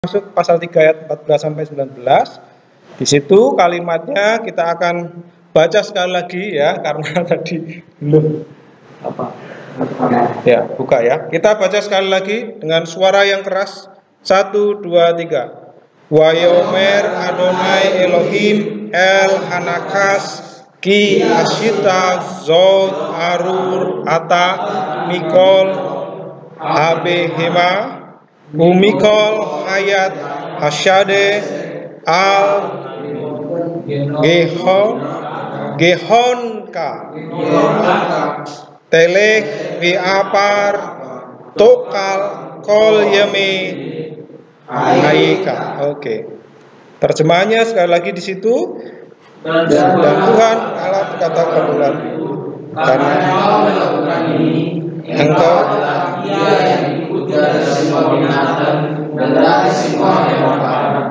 masuk pasal 3 ayat 14 sampai 19. Di situ kalimatnya kita akan baca sekali lagi ya, karena tadi belum ya, buka ya. Kita baca sekali lagi dengan suara yang keras. 1, 2, 3. Wayomer Adonai Elohim El Hanakas Ki Ashita Zod Arur Ata Mikol Habehema Umikol Hayat Hasyade Al Gehonka Telek Viapar Tokal Kol Yeme Haika. Oke. Terjemahannya sekali lagi di situ. Dan Tuhan Allah berkata kepada ular, karena engkau Dia yang diikuti dari semua binatang dan dari semua hewan ternak.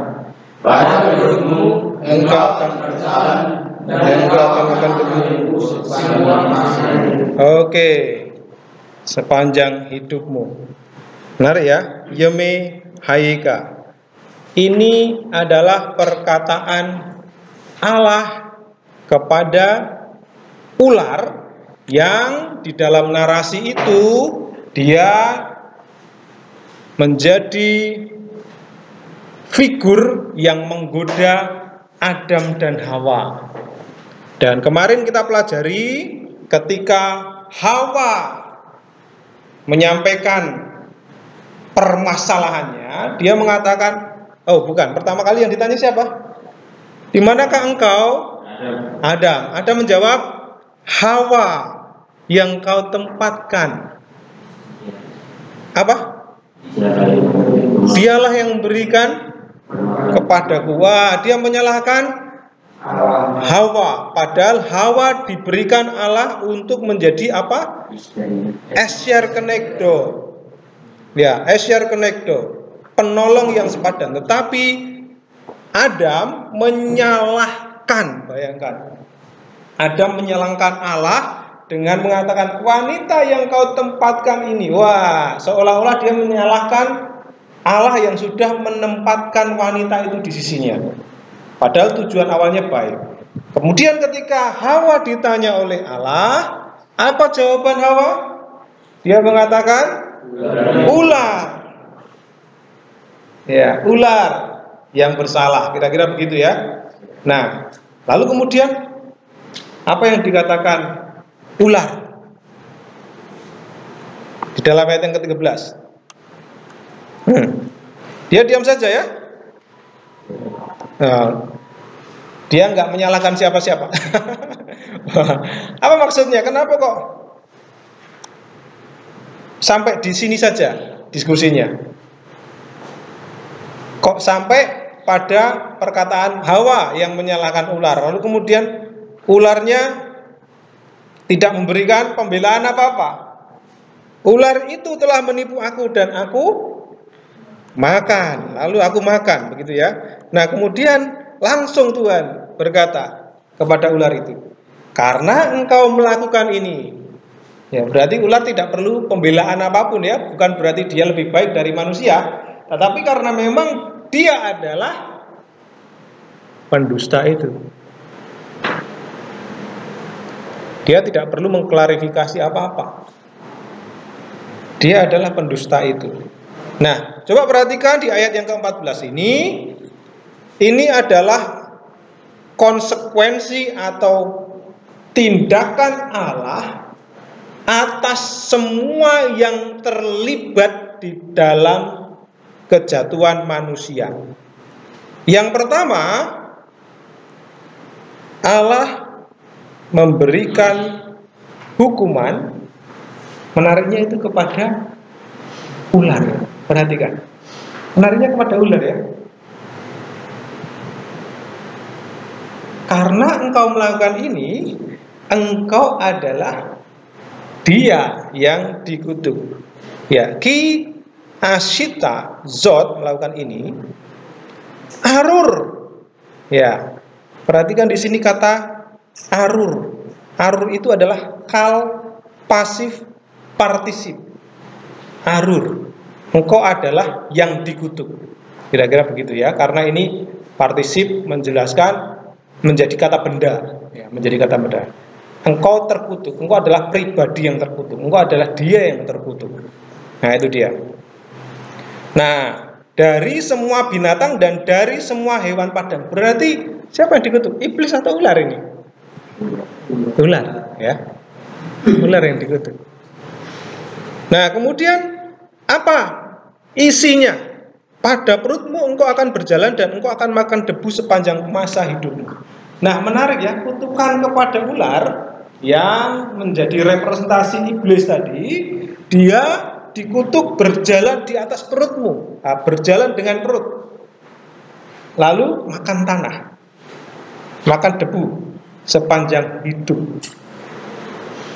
Pada menurutmu engkau akan berjalan dan engkau akan bertumbuh semua masa. Oke. Sepanjang hidupmu. Benar ya? Yeme Haika. Ini adalah perkataan Allah kepada ular yang di dalam narasi itu dia menjadi figur yang menggoda Adam dan Hawa. Dan kemarin kita pelajari ketika Hawa menyampaikan permasalahannya, dia mengatakan, oh bukan, pertama kali yang ditanya siapa? Di manakah engkau? Adam. Adam menjawab, Hawa yang kau tempatkan. Apa? Dialah yang memberikan kepadaku. Wah, dia menyalahkan Hawa. Padahal Hawa diberikan Allah untuk menjadi apa? Esyer Kenegdo. Ya, Esyer Kenegdo, penolong yang sepadan. Tetapi Adam menyalahkan, bayangkan. Adam menyalahkan Allah dengan mengatakan wanita yang kau tempatkan ini. Wah, seolah-olah dia menyalahkan Allah yang sudah menempatkan wanita itu di sisinya. Padahal tujuan awalnya baik. Kemudian ketika Hawa ditanya oleh Allah, apa jawaban Hawa? Dia mengatakan ular. Ya, ular yang bersalah, kira-kira begitu ya. Nah, lalu kemudian apa yang dikatakan ular di dalam ayat yang ke-13? Dia diam saja ya. Nah, dia nggak menyalahkan siapa-siapa. Apa maksudnya? Kenapa kok sampai di sini saja diskusinya? Kok sampai pada perkataan Hawa yang menyalahkan ular, lalu kemudian ularnya tidak memberikan pembelaan apa-apa. Ular itu telah menipu aku dan aku makan, lalu aku makan, begitu ya. Nah, kemudian langsung Tuhan berkata kepada ular itu, karena engkau melakukan ini, ya berarti ular tidak perlu pembelaan apapun ya, bukan berarti dia lebih baik dari manusia, tetapi karena memang dia adalah pendusta itu. Dia tidak perlu mengklarifikasi apa-apa. Dia adalah pendusta itu. Nah, coba perhatikan di ayat yang ke-14 ini. Ini adalah konsekuensi atau tindakan Allah atas semua yang terlibat di dalam kejatuhan manusia. Yang pertama, Allah memberikan hukuman, menariknya itu kepada ular. Perhatikan, menariknya kepada ular ya. Karena engkau melakukan ini, engkau adalah dia yang dikutuk. Ya, Ki Ashita Zod melakukan ini. Arur. Ya. Perhatikan di sini kata arur. Arur itu adalah kal pasif partisip. Arur. Engkau adalah yang dikutuk. Kira-kira begitu ya, karena ini partisip menjelaskan menjadi kata benda, ya, menjadi kata benda. Engkau terkutuk, engkau adalah pribadi yang terkutuk, engkau adalah dia yang terkutuk. Nah, itu dia. Nah, dari semua binatang dan dari semua hewan padang, berarti siapa yang dikutuk? Iblis atau ular ini? Ular, ya. Ular yang dikutuk. Nah, kemudian apa isinya? Pada perutmu engkau akan berjalan dan engkau akan makan debu sepanjang masa hidupmu. Nah, menarik ya, kutukan kepada ular yang menjadi representasi iblis tadi, dia dikutuk berjalan di atas perutmu, berjalan dengan perut, lalu makan tanah, makan debu sepanjang hidup.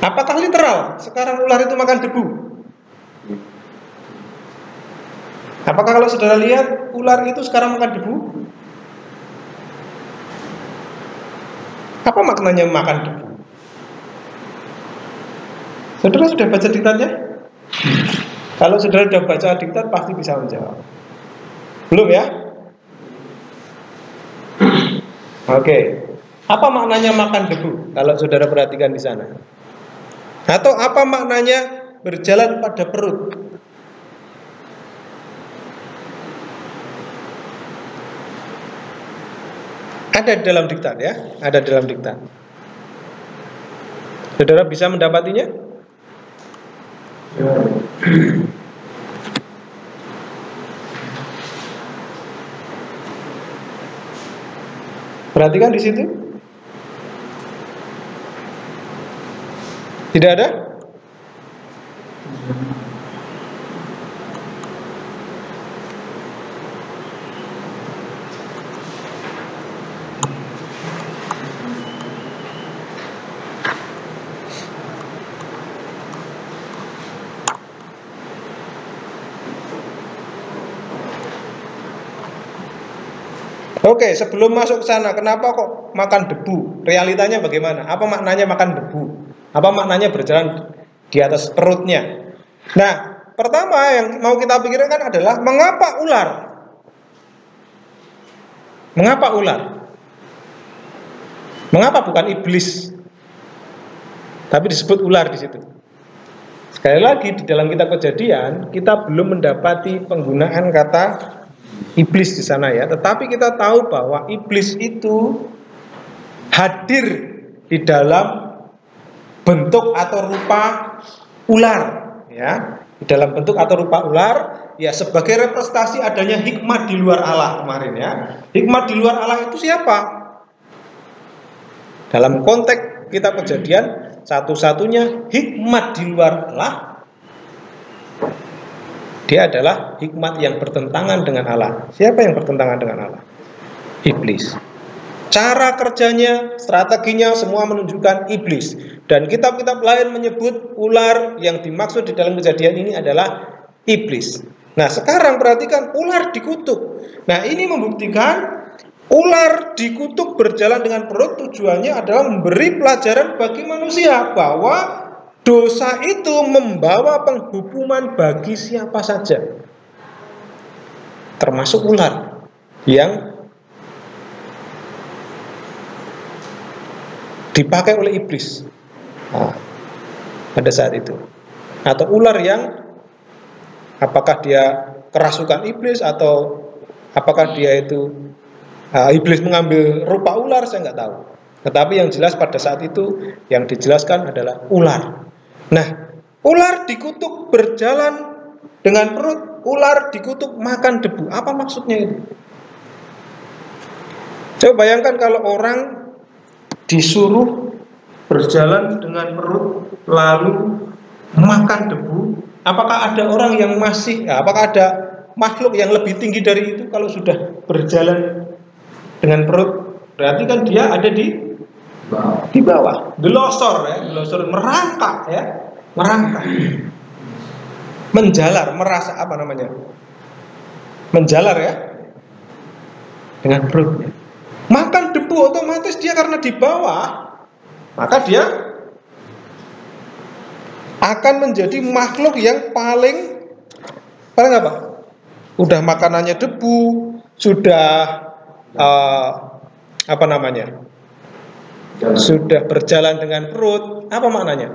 Apakah literal sekarang ular itu makan debu? Apakah kalau saudara lihat ular itu sekarang makan debu? Apa maknanya makan debu? Saudara sudah baca diktatnya? Kalau saudara sudah baca diktat pasti bisa menjawab. Belum ya? Oke. Apa maknanya makan debu? Kalau saudara perhatikan di sana. Atau apa maknanya berjalan pada perut? Ada di dalam diktat ya, ada dalam diktat. Saudara bisa mendapatinya? Perhatikan di situ. Tidak ada? Oke, sebelum masuk ke sana, kenapa kok makan debu? Realitanya bagaimana? Apa maknanya makan debu? Apa maknanya berjalan di atas perutnya? Nah, pertama yang mau kita pikirkan adalah mengapa ular? Mengapa ular? Mengapa bukan iblis? Tapi disebut ular di situ. Sekali lagi di dalam kitab Kejadian kita belum mendapati penggunaan kata iblis di sana ya, tetapi kita tahu bahwa iblis itu hadir di dalam bentuk atau rupa ular ya, di dalam bentuk atau rupa ular ya, sebagai representasi adanya hikmat di luar Allah kemarin ya. Hikmat di luar Allah itu siapa? Dalam konteks kitab Kejadian, satu-satunya hikmat di luar Allah, dia adalah hikmat yang bertentangan dengan Allah. Siapa yang bertentangan dengan Allah? Iblis. Cara kerjanya, strateginya semua menunjukkan iblis. Dan kitab-kitab lain menyebut ular yang dimaksud di dalam Kejadian ini adalah iblis. Nah, sekarang perhatikan ular dikutuk. Nah, ini membuktikan ular dikutuk berjalan dengan perut tujuannya adalah memberi pelajaran bagi manusia bahwa dosa itu membawa penghukuman bagi siapa saja, termasuk ular yang dipakai oleh iblis pada saat itu. Atau ular yang apakah dia kerasukan iblis atau apakah dia itu iblis mengambil rupa ular, saya nggak tahu. Tetapi yang jelas pada saat itu yang dijelaskan adalah ular. Nah, ular dikutuk berjalan dengan perut, ular dikutuk makan debu. Apa maksudnya itu? Coba bayangkan kalau orang disuruh berjalan dengan perut lalu makan debu, apakah ada orang yang apakah ada makhluk yang lebih tinggi dari itu kalau sudah berjalan dengan perut? Berarti kan dia ada di bawah, gelosor ya, gelosor, merangkak ya, merangkak, menjalar, merasa apa namanya, menjalar ya, dengan perutnya. Makan debu otomatis dia karena di bawah, maka dia akan menjadi makhluk yang paling apa? udah makanannya debu, sudah apa namanya? Sudah berjalan dengan perut, apa maknanya?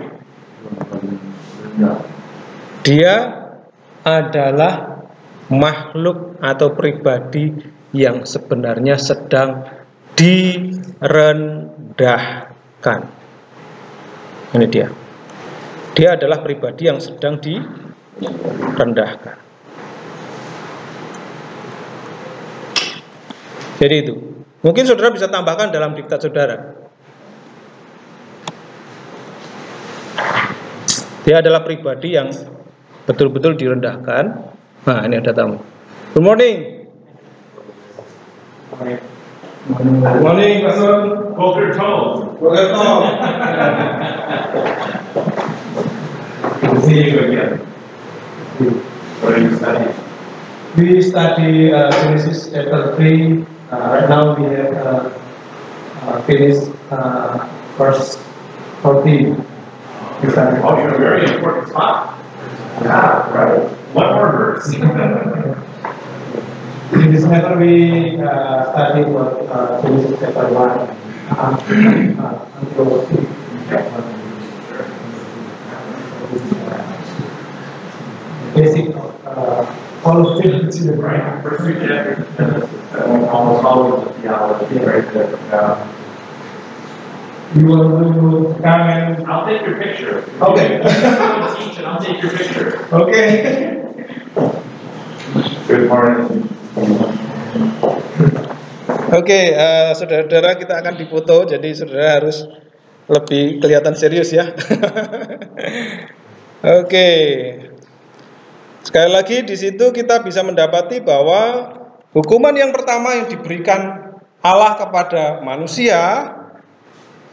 Dia adalah makhluk atau pribadi yang sebenarnya sedang direndahkan. Ini dia. Dia adalah pribadi yang sedang direndahkan. Jadi itu. Mungkin saudara bisa tambahkan dalam diktat saudara. Dia adalah pribadi yang betul-betul direndahkan. Nah, ini ada tamu. Good morning. Good morning, Pastor. Boker Tov. Boker Tov. Good to see you again. What are you studying? We study Genesis chapter 3. Right now we have finished verse 14. Oh, you're a very important spot. Yeah, right. What more verse? In this matter we study what Genesis chapter 1 until basic all of theology. Right. First we get almost all of the theology, right? You will come and I'll take your picture. Okay. I'll teach and I'll take your picture. okay. Good morning. Oke, saudara-saudara, kita akan dipoto, jadi saudara harus lebih kelihatan serius ya. Oke. Sekali lagi di situ kita bisa mendapati bahwa hukuman yang pertama yang diberikan Allah kepada manusia,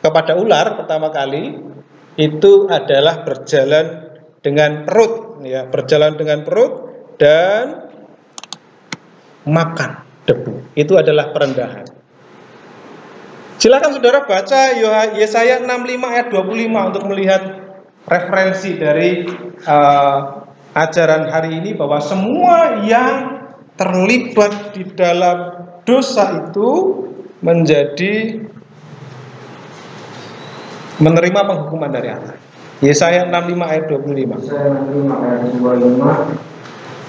kepada ular pertama kali, itu adalah berjalan dengan perut, ya, berjalan dengan perut dan makan debu. Itu adalah perendahan. Silakan saudara baca Yesaya 65 ayat 25 untuk melihat referensi dari ajaran hari ini bahwa semua yang terlibat di dalam dosa itu menjadi menerima penghukuman dari Allah. Yesaya 65 ayat 25. Yesaya 65 ayat 25.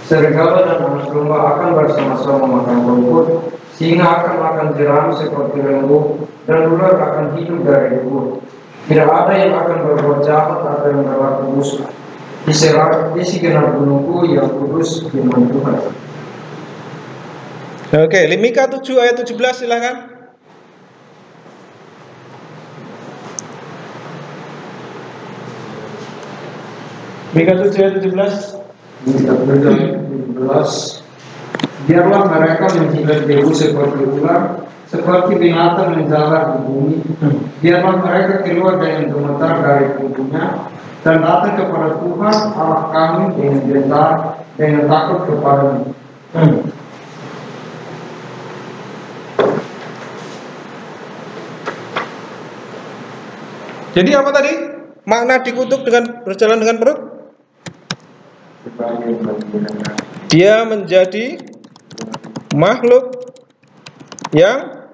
Serigala dan anak domba akan bersama-sama makan rumput, singa akan makan jeram seperti lembu, dan ular akan hidup dari debu. Tidak ada yang akan berbuat jahat atau yang berlaku busuk di segenap gunungku yang kudus firman Tuhan. Oke, Mika 7 ayat 17 silakan. Mika 7 ayat 17. Mika 17. Biarlah mereka menjilat debu seperti ular, seperti binatang menjalar di bumi. Biarlah mereka keluar dengan gemetar dari punggungnya dan datang kepada Tuhan Allah kami dengan gentar, dengan takut kepada-Nya. Jadi apa tadi? Makna dikutuk dengan berjalan dengan perut? Dia menjadi makhluk yang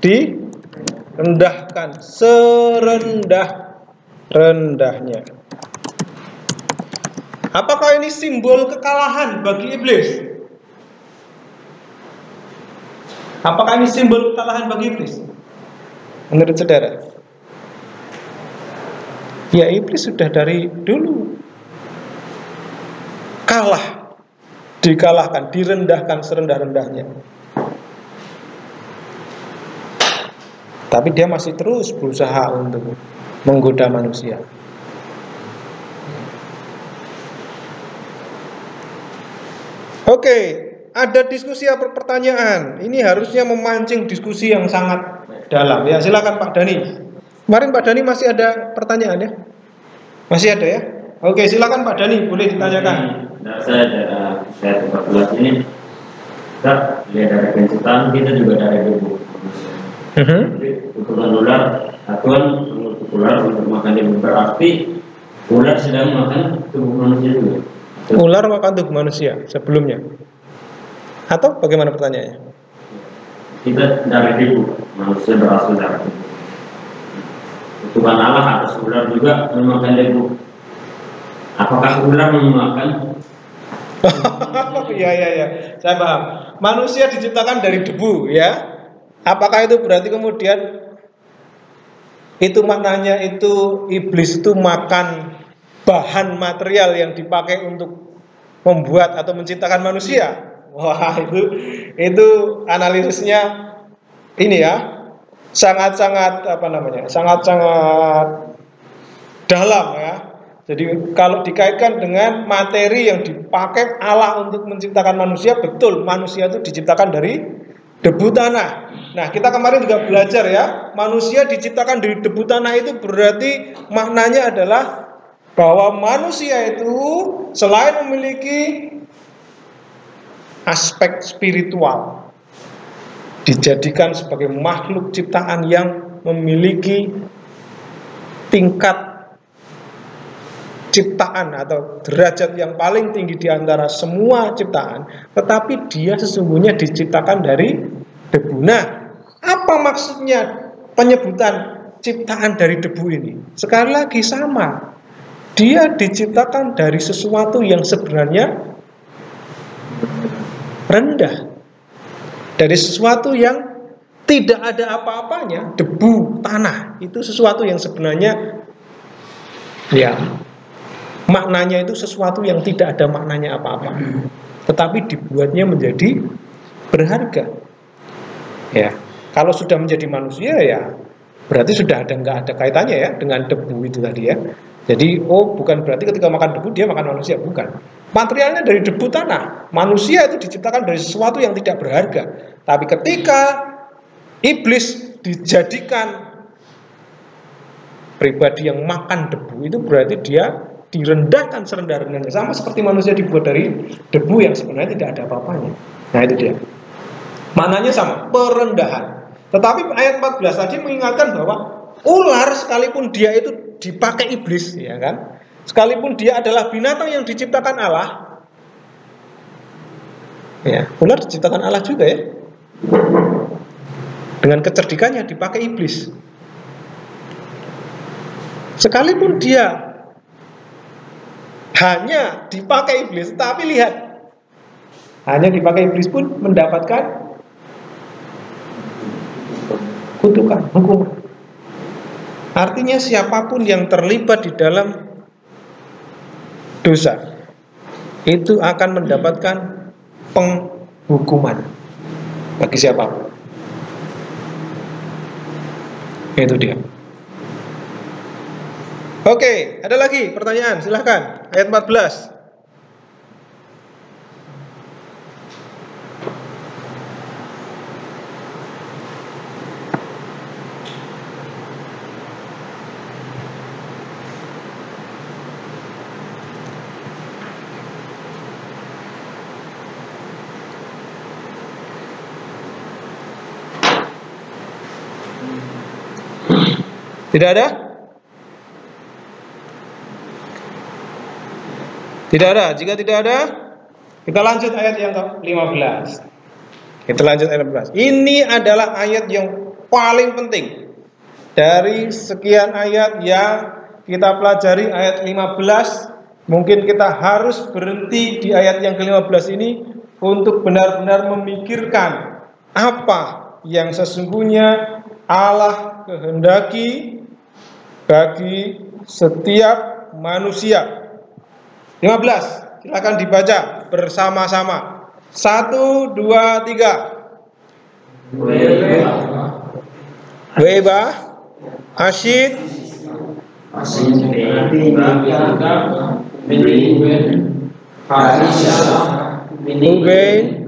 direndahkan serendah-rendahnya. Apakah ini simbol kekalahan bagi iblis? Apakah ini simbol kekalahan bagi iblis? Menurut saudara? Ya, iblis sudah dari dulu kalah, dikalahkan, direndahkan serendah-rendahnya. Tapi dia masih terus berusaha untuk menggoda manusia. Oke, ada diskusi atau pertanyaan. Ini harusnya memancing diskusi yang sangat dalam. Ya, silakan Pak Dani. Kemarin Pak Dani masih ada pertanyaan ya? Masih ada ya? Oke, silakan Pak Dani, boleh ditanyakan. Nah, saya 14 ini kita lihat dari pencitraan, kita juga dari debu. Ukuran ular, atuan menurut ular untuk makan debu, berarti ular sedang makan tubuh manusia juga. Ular makan tubuh manusia sebelumnya. Atau bagaimana pertanyaannya? Kita dari debu, manusia berasal dari debu. Tuhan Allah atas ular juga memakan debu. Apakah ular memakan? Iya, saya paham. Manusia diciptakan dari debu, ya. Apakah itu berarti kemudian itu maknanya itu iblis itu makan bahan material yang dipakai untuk membuat atau menciptakan manusia? Wah, itu analisisnya ini ya, sangat-sangat sangat-sangat dalam ya. Jadi kalau dikaitkan dengan materi yang dipakai Allah untuk menciptakan manusia, betul manusia itu diciptakan dari debu tanah. Nah, kita kemarin juga belajar ya, manusia diciptakan dari debu tanah itu berarti maknanya adalah bahwa manusia itu selain memiliki aspek spiritual, dijadikan sebagai makhluk ciptaan yang memiliki tingkat ciptaan atau derajat yang paling tinggi di antara semua ciptaan, tetapi dia sesungguhnya diciptakan dari debu. Nah, apa maksudnya penyebutan ciptaan dari debu ini? Sekali lagi sama, dia diciptakan dari sesuatu yang sebenarnya rendah, dari sesuatu yang tidak ada apa-apanya. Debu tanah itu sesuatu yang sebenarnya ya maknanya itu sesuatu yang tidak ada maknanya apa-apa, tetapi dibuatnya menjadi berharga. Ya, kalau sudah menjadi manusia ya berarti sudah nggak ada kaitannya ya dengan debu itu tadi ya. Jadi bukan berarti ketika makan debu dia makan manusia, bukan. Materialnya dari debu tanah. Manusia itu diciptakan dari sesuatu yang tidak berharga. Tapi ketika iblis dijadikan pribadi yang makan debu, itu berarti dia direndahkan serendah-rendahnya, sama seperti manusia dibuat dari debu yang sebenarnya tidak ada apa-apanya. Nah, itu dia. Maknanya sama, perendahan. Tetapi ayat 14 tadi mengingatkan bahwa ular sekalipun dia itu dipakai iblis, ya kan? Sekalipun dia adalah binatang yang diciptakan Allah. Ya, ular diciptakan Allah juga ya. Dengan kecerdikannya dipakai iblis. Sekalipun dia hanya dipakai iblis, tapi lihat, hanya dipakai iblis pun mendapatkan kutukan, hukuman. Artinya siapapun yang terlibat di dalam dosa itu akan mendapatkan penghukuman bagi siapapun. Itu dia. Oke, ada lagi pertanyaan? Silahkan, ayat 14. Tidak ada? Tidak ada. Jika tidak ada, kita lanjut ayat yang ke-15. Kita lanjut ayat 15. Ini adalah ayat yang paling penting dari sekian ayat yang kita pelajari. Ayat 15, mungkin kita harus berhenti di ayat yang ke-15 ini untuk benar-benar memikirkan apa yang sesungguhnya Allah kehendaki bagi setiap manusia. 15, silakan dibaca bersama-sama. 1, 2, 3. Weba, Asyid, Ubain,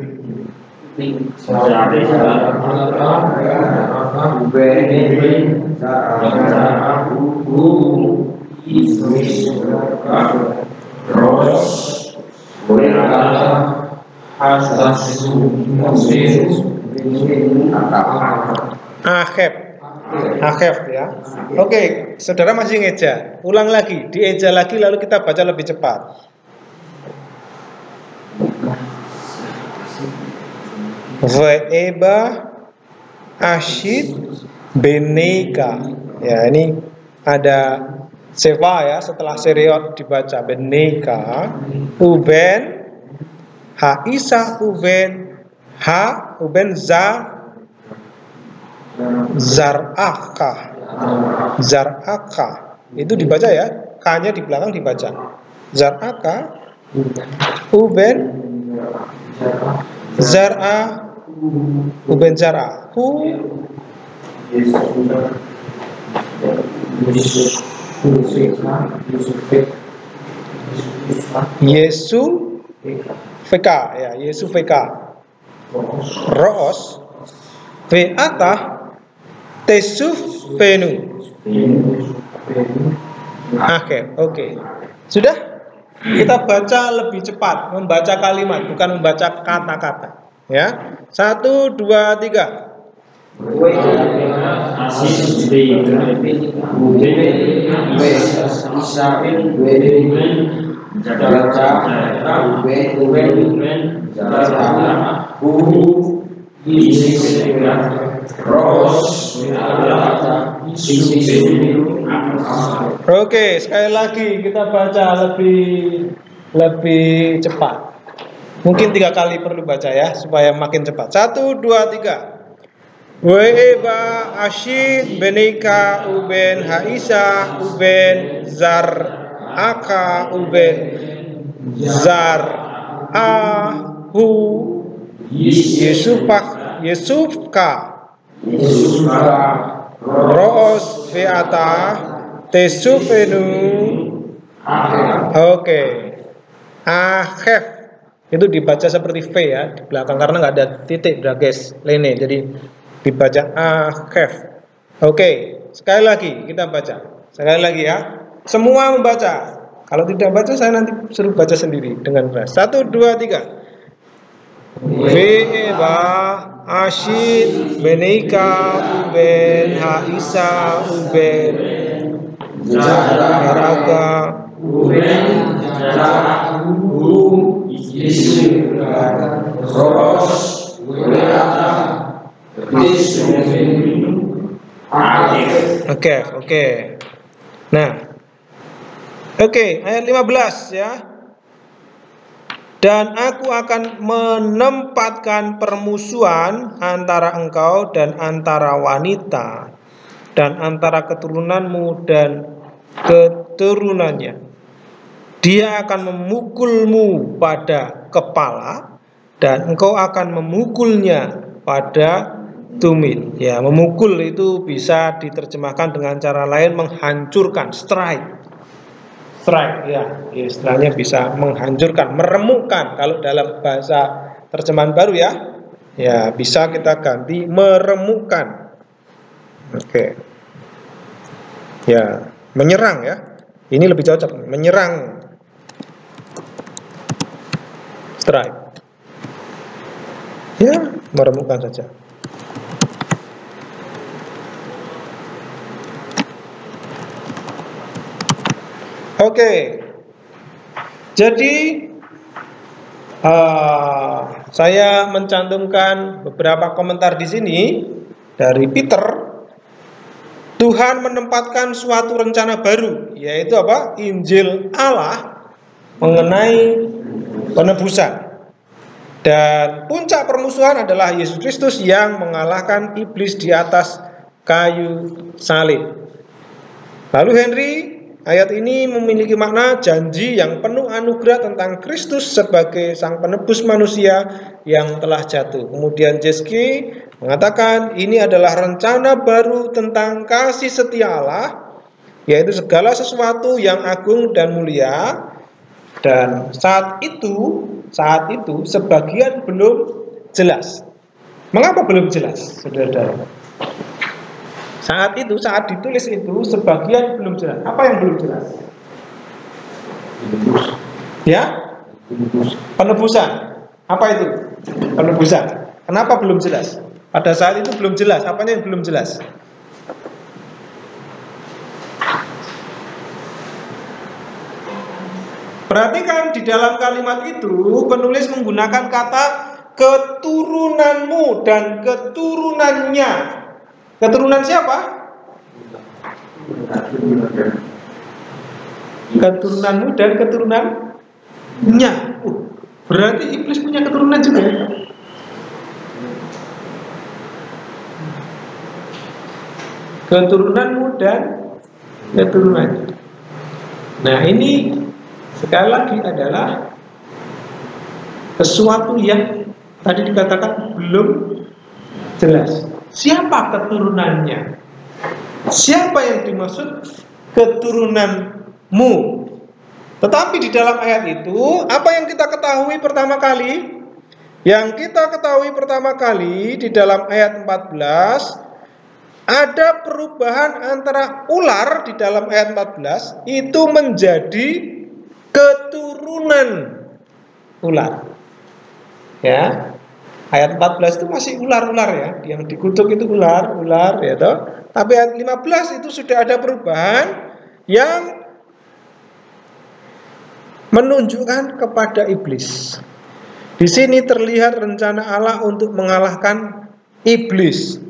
Akhef ya. Oke, saudara masih ngeja. Ulang lagi, dieja lagi lalu kita baca lebih cepat. Ve'eba Ashid Beneka. Ya, ini ada sewa ya, setelah seriot dibaca Beneka. Uben Haisa Uben Ha Uben Zar'aka. Zar'aka itu dibaca ya, K-nya di belakang dibaca. Zar'aka Uben Zar'a Uben Zar'a Hu Yesu VK ya, Yesu VK Roos Ve'ata Tesuf Venu. Oke. Sudah? Kita baca lebih cepat, membaca kalimat, bukan membaca kata-kata. Ya, 1, 2, 3. Oke, sekali lagi kita baca lebih cepat. Mungkin 3 kali perlu baca ya, supaya makin cepat. 1, 2, 3. We'eba Ashid Beneka Uben Haisa Uben Zar'aka Uben Zar'ahu Yesufka Roos Ve'ata Tesufenu. Oke. Akhef itu dibaca seperti V ya di belakang karena nggak ada titik brages lene, jadi dibaca akhef. Oke, sekali lagi kita baca. Sekali lagi ya. Semua membaca. Kalau tidak baca saya nanti suruh baca sendiri dengan keras. 1, 2, 3. Ve'eba Ashid Beneka Uben Haisa Uben Zar'aka Uben Zar'ahu Roos Ve'ata Oke. Nah, ayat 15 ya. Dan aku akan menempatkan permusuhan antara engkau dan antara wanita, dan antara keturunanmu dan keturunannya. Dia akan memukulmu pada kepala, dan engkau akan memukulnya pada tumit. Ya, memukul itu bisa diterjemahkan dengan cara lain, menghancurkan, strike ya, istilahnya bisa menghancurkan, meremukkan. Kalau dalam bahasa terjemahan baru ya bisa kita ganti meremukkan. Oke. Ya, menyerang ya. Ini lebih cocok, menyerang. Strike. Ya, meremukkan saja. Oke, jadi saya mencantumkan beberapa komentar di sini dari Peter. Tuhan menempatkan suatu rencana baru, yaitu apa? Injil Allah mengenai penebusan. Dan puncak permusuhan adalah Yesus Kristus yang mengalahkan iblis di atas kayu salib. Lalu Henry, ayat ini memiliki makna janji yang penuh anugerah tentang Kristus sebagai sang penebus manusia yang telah jatuh. Kemudian Jeski mengatakan ini adalah rencana baru tentang kasih setia Allah, yaitu segala sesuatu yang agung dan mulia. Dan saat itu sebagian belum jelas. Mengapa belum jelas, saudara-saudara? Saat ditulis itu sebagian belum jelas. Apa yang belum jelas? Ya? Penebusan. Apa itu? Penebusan. Kenapa belum jelas? Pada saat itu belum jelas. Apanya yang belum jelas? Perhatikan di dalam kalimat itu penulis menggunakan kata keturunanmu dan keturunannya. Keturunan siapa? Keturunanmu dan keturunannya. Berarti iblis punya keturunan juga. Keturunanmu dan keturunannya. Nah, ini sekali lagi adalah sesuatu yang tadi dikatakan belum jelas. Siapa keturunannya? Siapa yang dimaksud keturunanmu? Tetapi di dalam ayat itu, apa yang kita ketahui pertama kali? Yang kita ketahui pertama kali di dalam ayat 14, ada perubahan antara ular di dalam ayat 14 itu menjadi keturunan ular. Ya. Ayat 14 itu masih ular-ular ya, yang dikutuk itu ular ya toh. Tapi ayat 15 itu sudah ada perubahan yang menunjukkan kepada iblis. Di sini terlihat rencana Allah untuk mengalahkan iblis.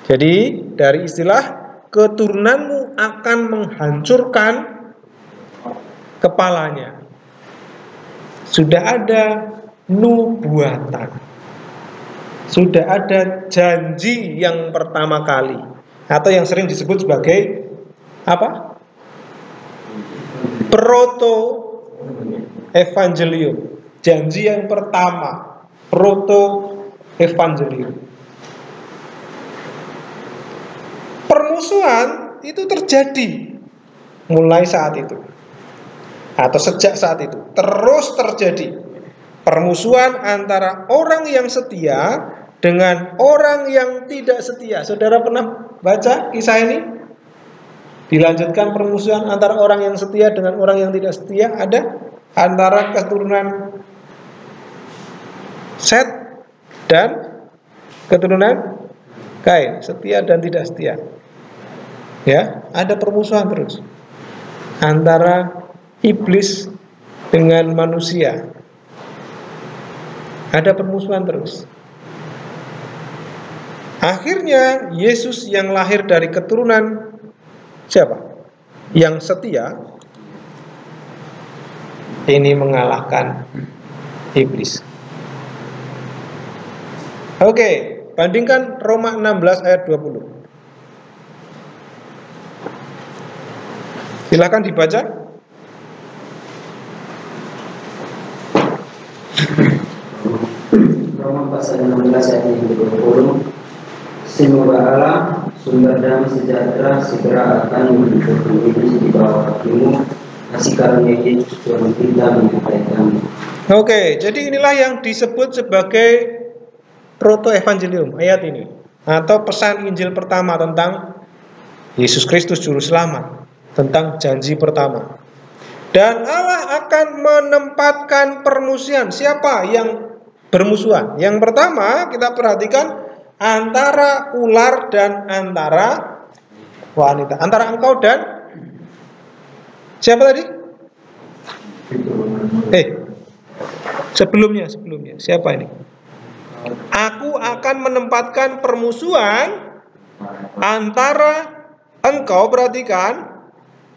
Jadi dari istilah keturunanmu akan menghancurkan kepalanya. Sudah ada nubuatan. Sudah ada janji yang pertama kali, atau yang sering disebut sebagai apa? Proto evangelium. Janji yang pertama, proto evangelium. Permusuhan itu terjadi mulai saat itu, atau sejak saat itu terus terjadi. Permusuhan antara orang yang setia dengan orang yang tidak setia. Saudara pernah baca kisah ini? Dilanjutkan permusuhan antara orang yang setia dengan orang yang tidak setia. Ada antara keturunan Set dan keturunan Kain, setia dan tidak setia. Ya, ada permusuhan terus antara iblis dengan manusia. Ada permusuhan terus. Akhirnya Yesus yang lahir dari keturunan siapa? Yang setia, ini mengalahkan iblis. Oke, bandingkan Roma 16 ayat 20. Silakan dibaca. Roma pasal 16 ayat 20. Semoga Allah sumber damai sejahtera segera akan menghidupkan iblis di bawah kakimu. Kasih karunia Yesus Tuhan kita menyertai kami. Oke, jadi inilah yang disebut sebagai proto evangelium ayat ini, atau pesan Injil pertama tentang Yesus Kristus juru selamat, tentang janji pertama. Dan Allah akan menempatkan permusuhan. Siapa yang bermusuhan? Yang pertama kita perhatikan antara ular dan antara wanita. Antara engkau dan siapa tadi? Sebelumnya siapa ini? Aku akan menempatkan permusuhan antara engkau, perhatikan,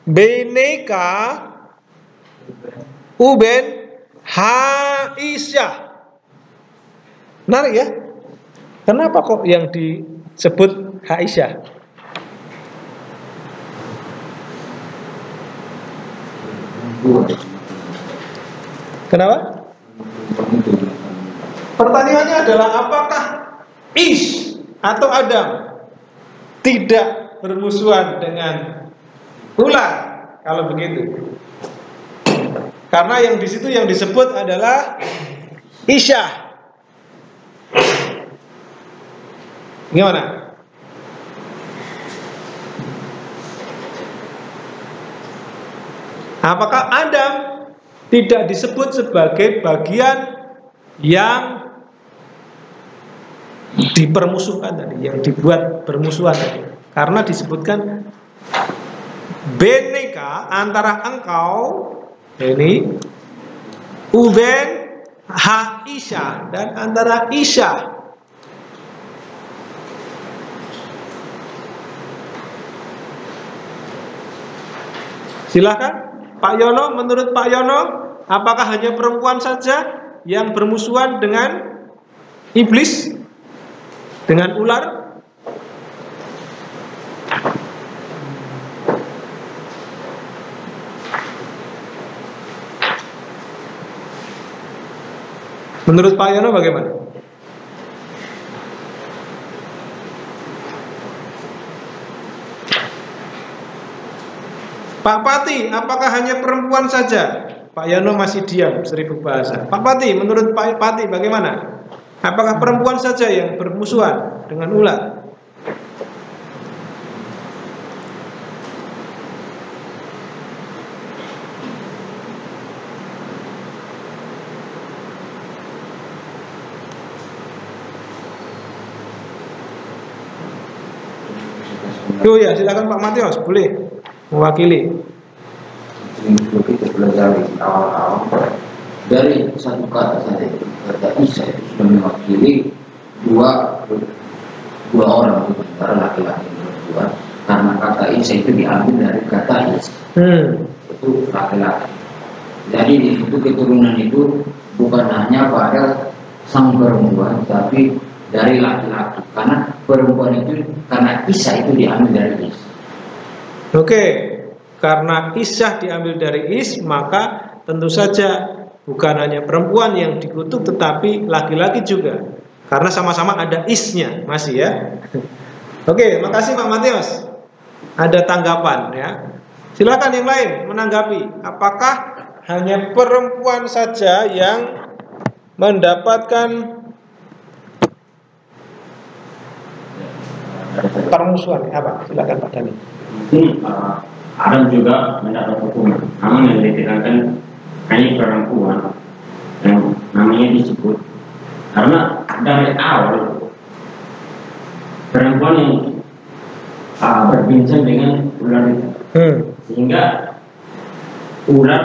Beneka Uben Haisyah. Menarik ya? Kenapa kok yang disebut Haisyah? Kenapa? Pertanyaannya adalah apakah Ish atau Adam tidak bermusuhan dengan ular? Kalau begitu, karena yang di situ yang disebut adalah Isya. Gimana? Apakah Adam tidak disebut sebagai bagian yang dipermusuhkan tadi, yang dibuat bermusuhan tadi? Karena disebutkan Beneka antara engkau ini Uben Haisha dan antara Isya. Silakan Pak Yono, menurut Pak Yono, apakah hanya perempuan saja yang bermusuhan dengan iblis, dengan ular? Menurut Pak Yono bagaimana? Pak Pati, apakah hanya perempuan saja? Pak Yono masih diam, 1000 bahasa. Pak Pati, menurut Pak Pati bagaimana? Apakah perempuan saja yang bermusuhan dengan ular? Oh ya, silakan Pak Matius, boleh mewakili. Kita belajar di awal-awal dari satu kata saja, kata Isa itu sudah mewakili dua orang, antara laki-laki dan perempuan, karena kata Isa itu diambil dari kata Isa, itu laki-laki. Jadi di situ keturunan itu bukan hanya pada sang perempuan, tapi dari laki-laki, karena perempuan itu, karena Isa itu diambil dari Isa. Oke, karena Isa diambil dari Is, maka tentu saja bukan hanya perempuan yang dikutuk, tetapi laki-laki juga, karena sama-sama ada Isnya masih ya. Oke, makasih Pak Matius. Ada tanggapan ya? Silakan yang lain menanggapi. Apakah hanya perempuan saja yang mendapatkan permusuhan? Apa? Silakan Pak Dani. Mungkin Adam juga mendapat hukuman, namun yang ditekankan hanya perempuan yang namanya disebut karena dari awal perempuan yang berbincang dengan ular itu, sehingga ular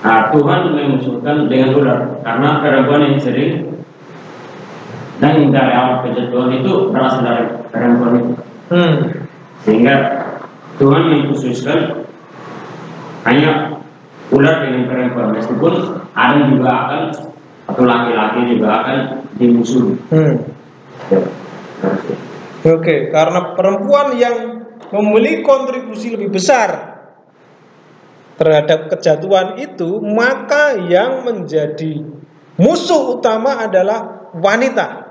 Tuhan memusuhkan dengan ular karena perempuan yang sering, dan dari awal kejatuhan itu berasal dari perempuan itu. Sehingga Tuhan mengkhususkan hanya ular dengan perempuan, meskipun Adam juga akan, atau laki-laki juga akan dimusuhi. Oke, karena perempuan yang memiliki kontribusi lebih besar terhadap kejatuhan itu, maka yang menjadi musuh utama adalah wanita,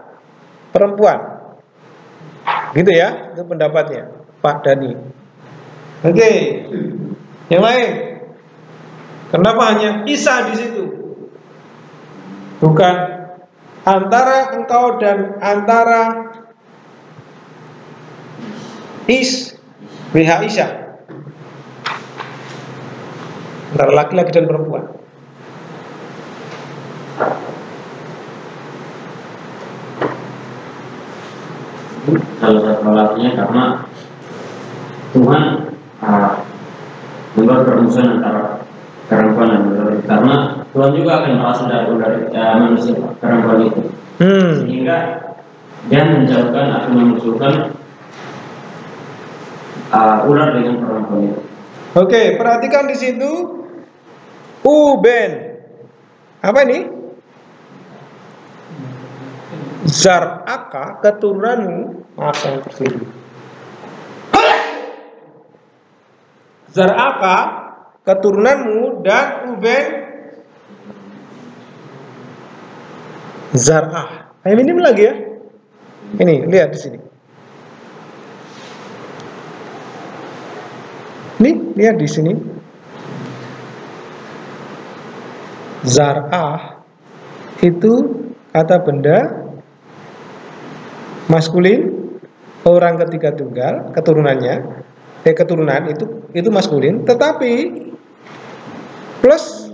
perempuan. Gitu ya, itu pendapatnya Pak Dani. Oke, yang lain. Kenapa hanya Isa di situ? Bukan antara engkau dan antara Is, BH Isa, antara laki-laki dan perempuan. Salah satu alasannya karena Tuhan membuat permusuhan antara perempuan dan ular, karena Tuhan juga akan berasal dari manusia perempuan itu, sehingga dia menjauhkan atau memusuhkan ular dengan perempuan itu. Oke, perhatikan di situ Uben. Apa ini? Zar'aka, keturunanmu. Maaf saya tersinggung. Zar'aka, keturunanmu, dan Uben Zar'ah. Ini lagi ya. Ini lihat di sini. Nih, lihat di sini. Zar'ah itu kata benda maskulin, orang ketiga tunggal, keturunannya, keturunan itu maskulin, tetapi plus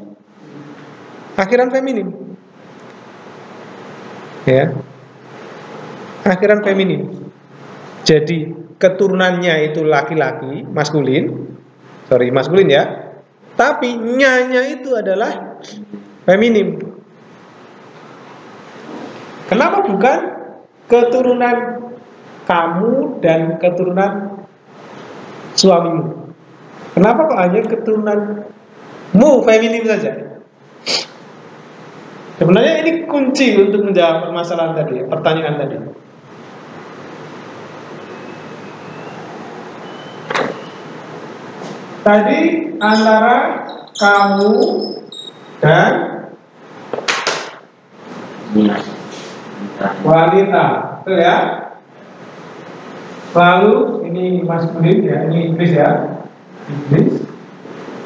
akhiran feminin, ya, akhiran feminin. Jadi keturunannya itu laki-laki, maskulin ya, tapi nyanya itu adalah feminim. Kenapa bukan keturunan kamu dan keturunan suamimu? Kenapa kok hanya keturunanmu feminim saja? Sebenarnya ini kunci untuk menjawab permasalahan tadi, pertanyaan tadi. Tadi antara kamu dan wanita, betul ya? Lalu ini maskulin ya, ini Inggris ya, Inggris.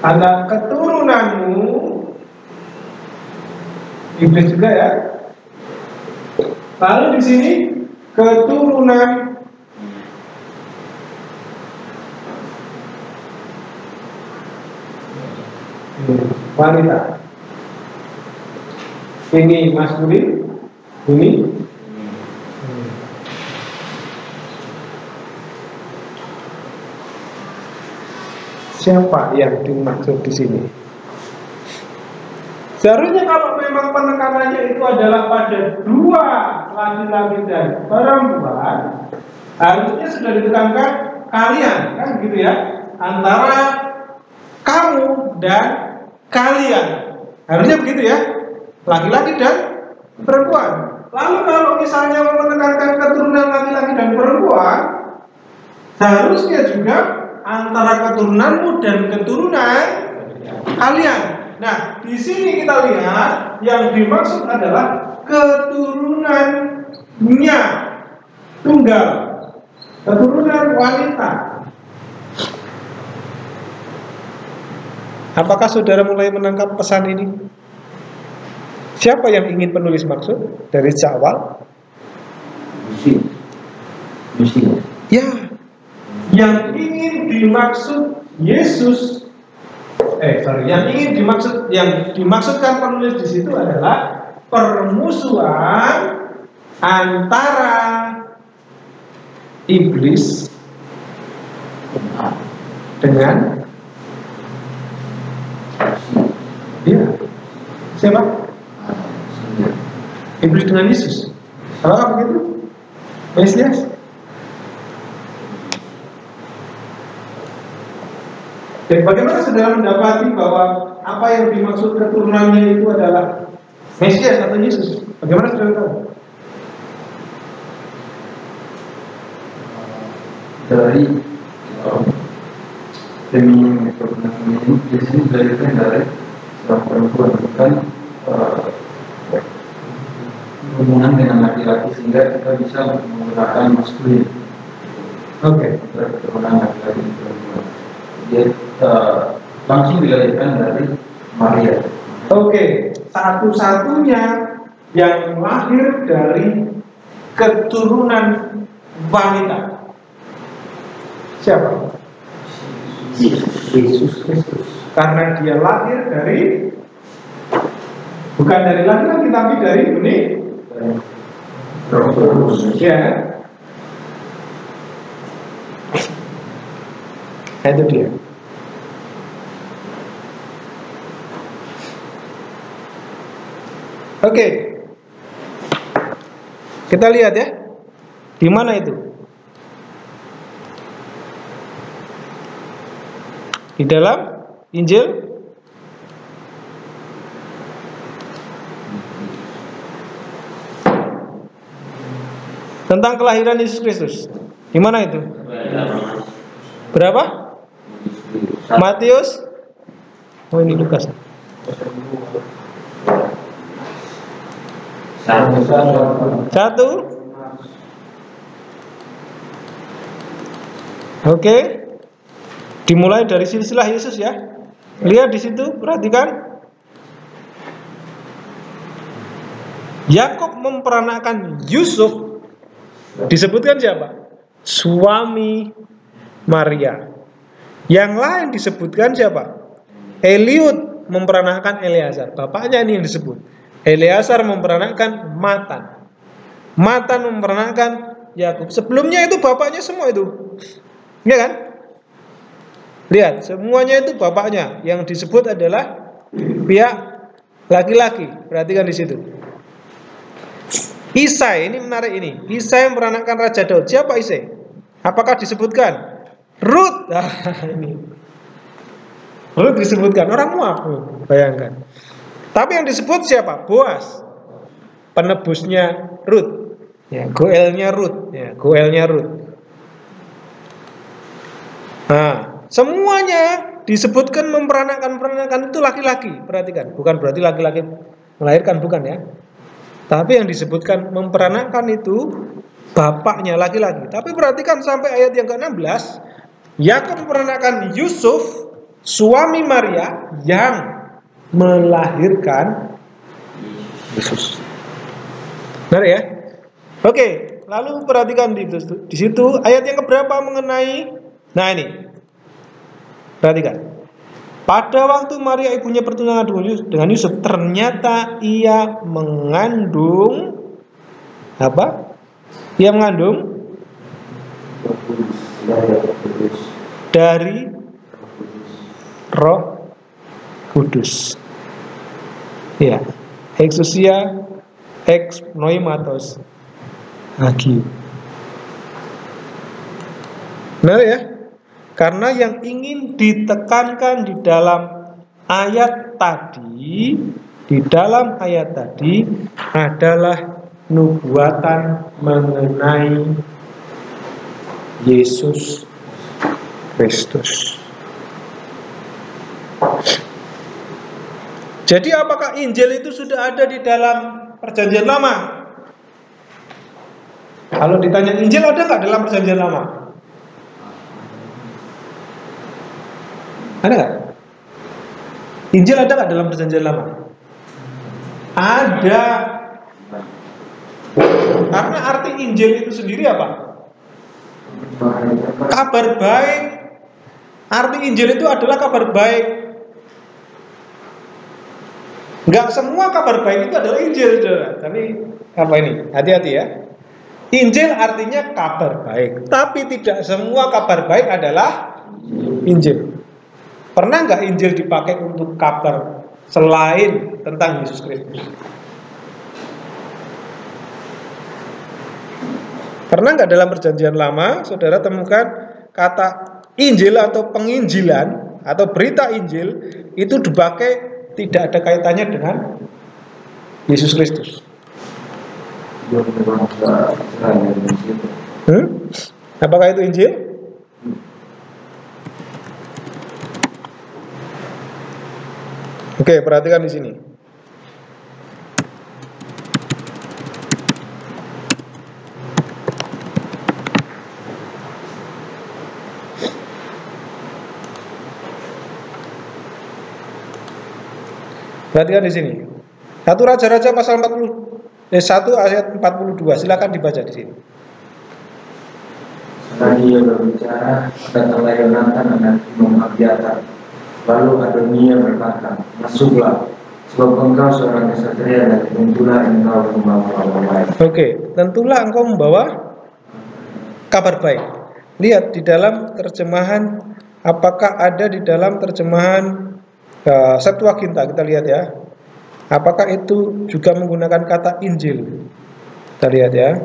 Ada keturunanmu, Inggris juga ya. Lalu di sini keturunan wanita. Ini maskulin, ini siapa yang dimaksud di sini? Seharusnya kalau memang penekanannya itu adalah pada dua laki-laki dan perempuan, harusnya sudah ditekankan kalian, kan gitu ya, antara kamu dan kalian. Harusnya begitu ya, laki-laki dan perempuan. Lalu kalau misalnya mau menekankan keturunan laki-laki dan perempuan, seharusnya juga antara keturunanmu dan keturunan kalian. Nah, di sini kita lihat yang dimaksud adalah keturunannya tunggal, keturunan wanita. Apakah saudara mulai menangkap pesan ini? Siapa yang ingin penulis maksud dari sejak awal? Mesti. Ya, yang ingin dimaksud Yesus, yang dimaksudkan penulis di situ adalah permusuhan antara iblis dengan siapa? Iblis dengan Yesus. Apakah begitu? Mesias? Dan bagaimana saudara mendapati bahwa apa yang dimaksud keturunannya itu adalah Mesias atau Yesus? Bagaimana saudara tahu? Dari feminim keturunan feminim biasanya dilahirkan dari seorang perempuan, bukan hubungan dengan laki-laki, sehingga kita bisa menggunakan maskulin. Oke. Keturunan laki-laki dan perempuan. Dia langsung dilahirkan dari Maria. Oke, satu-satunya yang lahir dari keturunan wanita. Siapa? Yesus Kristus. Karena dia lahir dari, bukan dari laki-laki tapi dari benih. Ya. Itu dia. Oke. Kita lihat ya. Di mana itu? Di dalam Injil tentang kelahiran Yesus Kristus. Di mana itu? Berapa? Matius. Oh, ini Lukas. Satu. Oke. Dimulai dari silsilah Yesus ya. Lihat di situ, perhatikan. Yakub memperanakan Yusuf. Disebutkan siapa? Suami Maria. Yang lain disebutkan siapa? Eliud memperanakan Eleazar. Bapaknya ini yang disebut. Eleazar memperanakan Matan. Matan memperanakan Yakub. Sebelumnya itu bapaknya semua itu. Ya kan? Lihat, semuanya itu bapaknya. Yang disebut adalah pihak laki-laki. Perhatikan di situ. Isai, ini menarik ini. Isai memperanakkan Raja Daud. Siapa Isai? Apakah disebutkan? Rut. Nah, ini. Rut disebutkan orang Moab. Bayangkan. Tapi yang disebut siapa? Boas. Penebusnya Rut. Ya, Goelnya Rut. Ya, Goelnya Rut. Nah, semuanya disebutkan memperanakkan itu laki-laki. Perhatikan, bukan berarti laki-laki melahirkan, bukan ya. Tapi yang disebutkan memperanakkan itu bapaknya laki-laki. Tapi perhatikan sampai ayat yang ke-16, Yakub memperanakkan Yusuf, suami Maria yang melahirkan Yesus. Benar ya? Oke, lalu perhatikan di situ ayat yang keberapa mengenai. Nah ini, perhatikan. Pada waktu Maria ibunya bertunangan dengan Yusuf, ternyata ia mengandung apa? Ia mengandung dari Roh Kudus. Ya, exousia ex pneumatos hagiu. Benar ya? Karena yang ingin ditekankan di dalam ayat tadi, adalah nubuatan mengenai Yesus Kristus. Jadi apakah Injil itu sudah ada di dalam Perjanjian Lama? Kalau ditanya Injil ada nggak dalam Perjanjian Lama? Ada nggak? Injil ada nggak dalam Perjanjian Lama? Ada. Karena arti Injil itu sendiri apa? Kabar baik. Arti Injil itu adalah kabar baik. Nggak semua kabar baik itu adalah Injil, saudara. Tapi apa ini? Hati-hati ya. Injil artinya kabar baik, tapi tidak semua kabar baik adalah Injil. Pernah nggak Injil dipakai untuk kabar selain tentang Yesus Kristus? Pernah nggak dalam Perjanjian Lama saudara temukan kata Injil atau penginjilan atau berita Injil itu dipakai tidak ada kaitannya dengan Yesus Kristus? Apakah itu Injil? Oke, perhatikan di sini. Perhatikan di sini. 1 Raja-Raja pasal 1 ayat 42. Silakan dibaca di sini. Setelah dia berbicara, datanglah Yonatan anak Imam Abiatar. Lalu Adonia berkata, masuklah, sebab engkau seorang kesatria dan tentulah engkau membawa kabar baik. Oke, tentulah engkau membawa kabar baik. Lihat di dalam terjemahan, apakah ada di dalam terjemahan Septuaginta, kita lihat ya. Apakah itu juga menggunakan kata Injil? Kita lihat ya.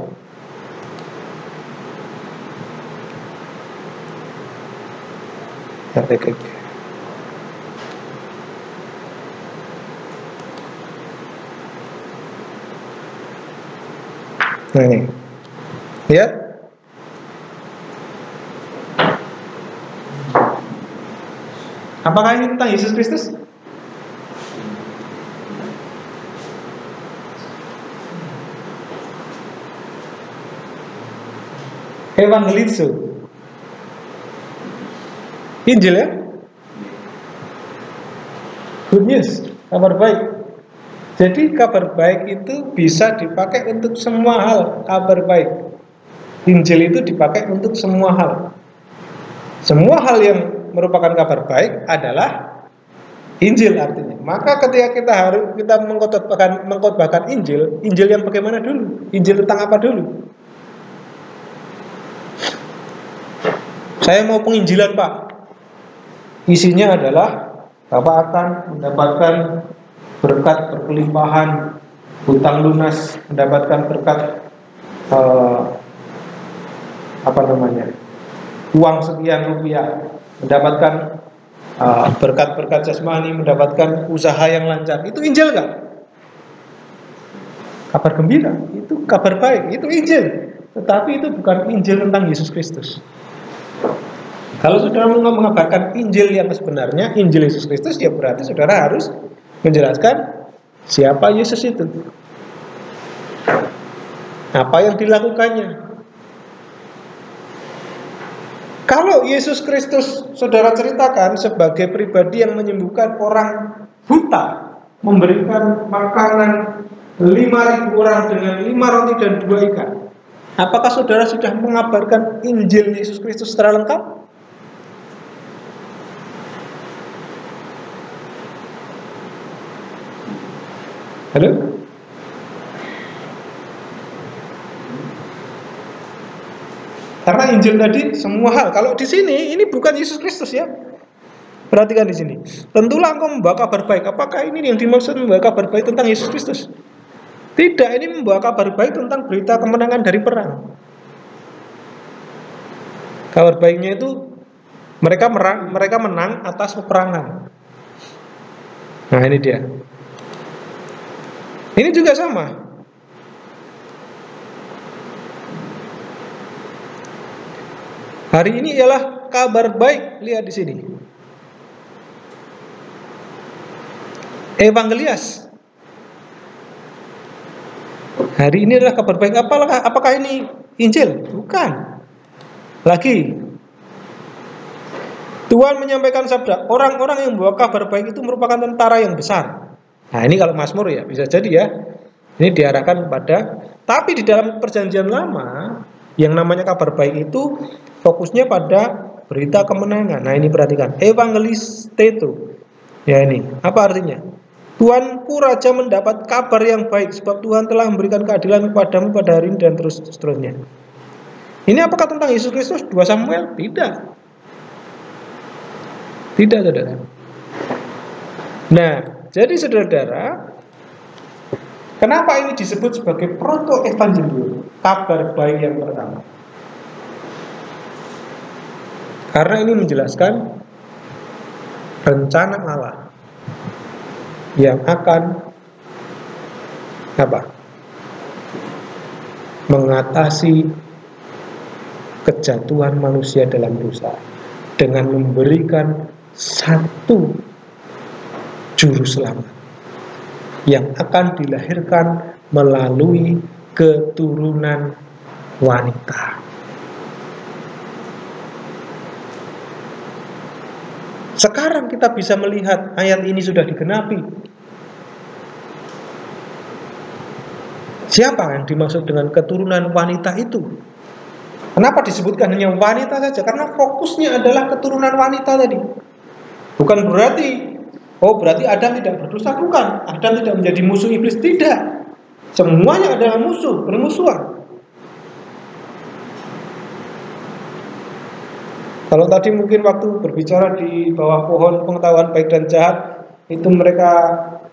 Nah ini, lihat. Apakah ini tentang Yesus Kristus? Evangelizo, Injil ya, good news, kabar baik. Jadi kabar baik itu bisa dipakai untuk semua hal. Kabar baik, Injil itu dipakai untuk semua hal. Semua hal yang merupakan kabar baik adalah Injil artinya. Maka ketika kita mengkhotbahkan Injil, Injil yang bagaimana dulu? Injil tentang apa dulu? Saya mau penginjilan, Pak. Isinya adalah Bapak akan mendapatkan berkat berkelimpahan, hutang lunas, mendapatkan berkat uang sekian rupiah, mendapatkan berkat-berkat jasmani, mendapatkan usaha yang lancar. Itu Injil nggak? Kabar gembira, itu kabar baik, itu Injil. Tetapi itu bukan Injil tentang Yesus Kristus. Kalau saudara mau mengabarkan Injil yang sebenarnya, Injil Yesus Kristus, ya berarti saudara harus menjelaskan siapa Yesus itu, apa yang dilakukannya. Kalau Yesus Kristus saudara ceritakan sebagai pribadi yang menyembuhkan orang buta, memberikan makanan 5.000 orang dengan 5 roti dan 2 ikan, apakah saudara sudah mengabarkan Injil Yesus Kristus secara lengkap? Halo? Karena Injil tadi semua hal. Kalau di sini ini bukan Yesus Kristus ya. Perhatikan di sini. Tentulah engkau membawa kabar baik. Apakah ini yang dimaksud membawa kabar baik tentang Yesus Kristus? Tidak, ini membawa kabar baik tentang berita kemenangan dari perang. Kabar baiknya itu mereka menang atas peperangan. Nah, ini dia. Ini juga sama. Hari ini ialah kabar baik, lihat di sini. Evangelias. Hari ini adalah kabar baik. Apakah ini Injil? Bukan. Lagi. Tuhan menyampaikan sabda, orang-orang yang membawa kabar baik itu merupakan tentara yang besar. Nah, ini kalau Mazmur ya, bisa jadi ya. Ini diarahkan kepada, tapi di dalam perjanjian lama, yang namanya kabar baik itu fokusnya pada berita kemenangan. Nah, ini perhatikan, evangelisteto. Ya, ini apa artinya? Tuanku Raja mendapat kabar yang baik, sebab Tuhan telah memberikan keadilan kepadamu pada hari ini, dan terus seterusnya. Ini apakah tentang Yesus Kristus? 2 Samuel? Tidak. Tidak, saudara. Nah, jadi saudara-saudara, kenapa ini disebut sebagai proto-evangelium, kabar baik yang pertama? Karena ini menjelaskan rencana Allah yang akan mengatasi kejatuhan manusia dalam dosa dengan memberikan satu juru selamat yang akan dilahirkan melalui keturunan wanita. Sekarang kita bisa melihat ayat ini sudah digenapi. Siapa yang dimaksud dengan keturunan wanita itu? Kenapa disebutkan hanya wanita saja? Karena fokusnya adalah keturunan wanita tadi. Bukan berarti berarti Adam tidak berdosa, bukan. Adam tidak menjadi musuh iblis, tidak. Semuanya adalah musuh, bermusuhan. Kalau tadi mungkin waktu berbicara di bawah pohon pengetahuan baik dan jahat, itu mereka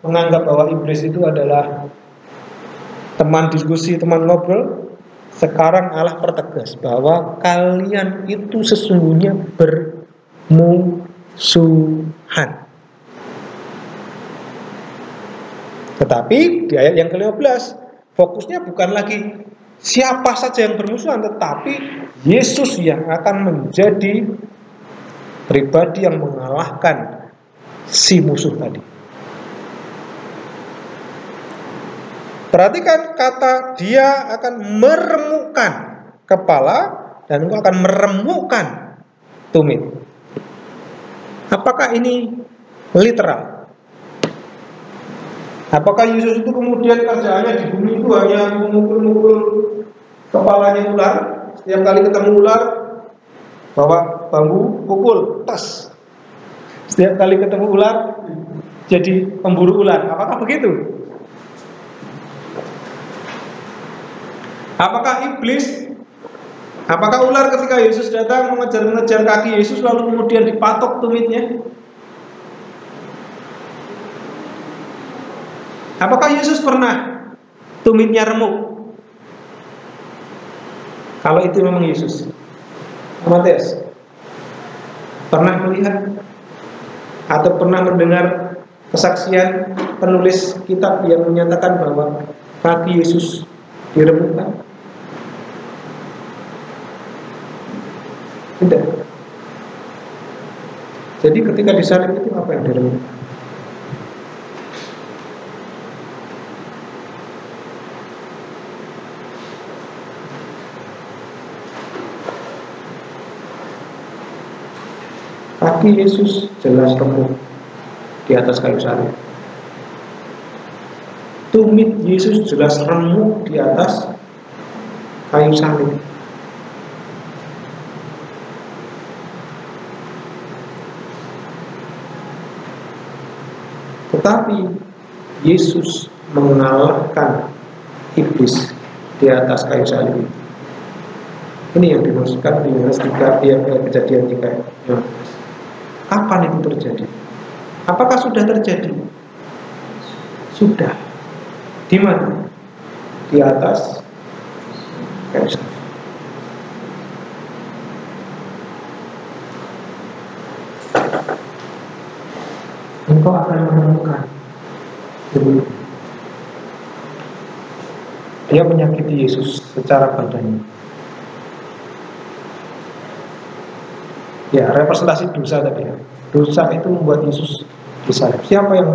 menganggap bahwa iblis itu adalah teman diskusi, teman ngobrol. Sekarang Allah pertegas bahwa kalian itu sesungguhnya bermusuhan. Tetapi di ayat yang ke-15 fokusnya bukan lagi siapa saja yang bermusuhan, tetapi Yesus yang akan menjadi pribadi yang mengalahkan si musuh tadi. Perhatikan kata dia akan meremukkan kepala dan engkau akan meremukkan tumit. Apakah ini literal? Apakah Yesus itu kemudian kerjaannya di bumi itu hanya memukul-mukul kepalanya ular? Setiap kali ketemu ular, bawa bambu, pukul, tas. Setiap kali ketemu ular, jadi pemburu ular. Apakah begitu? Apakah iblis, apakah ular ketika Yesus datang mengejar-ngejar kaki Yesus lalu kemudian dipatok tumitnya? Apakah Yesus pernah tumitnya remuk? Kalau itu memang Yesus, Matius pernah melihat atau pernah mendengar kesaksian penulis kitab yang menyatakan bahwa kaki Yesus diremukkan? Tidak. Jadi ketika disalib itu apa yang diremukkan? Kaki Yesus jelas remuk di atas kayu salib. Tumit Yesus jelas remuk di atas kayu salib. Tetapi Yesus mengalahkan iblis di atas kayu salib. Ini yang dimaksudkan di Yohanes 3, Kejadian 3. Kapan itu terjadi? Apakah sudah terjadi? Sudah. Di mana? Di atas kayu salib. Engkau akan menemukan dulu. Dia menyakiti Yesus secara badannya. Ya, representasi dosa tadi ya. Dosa itu membuat Yesus disalib. Siapa yang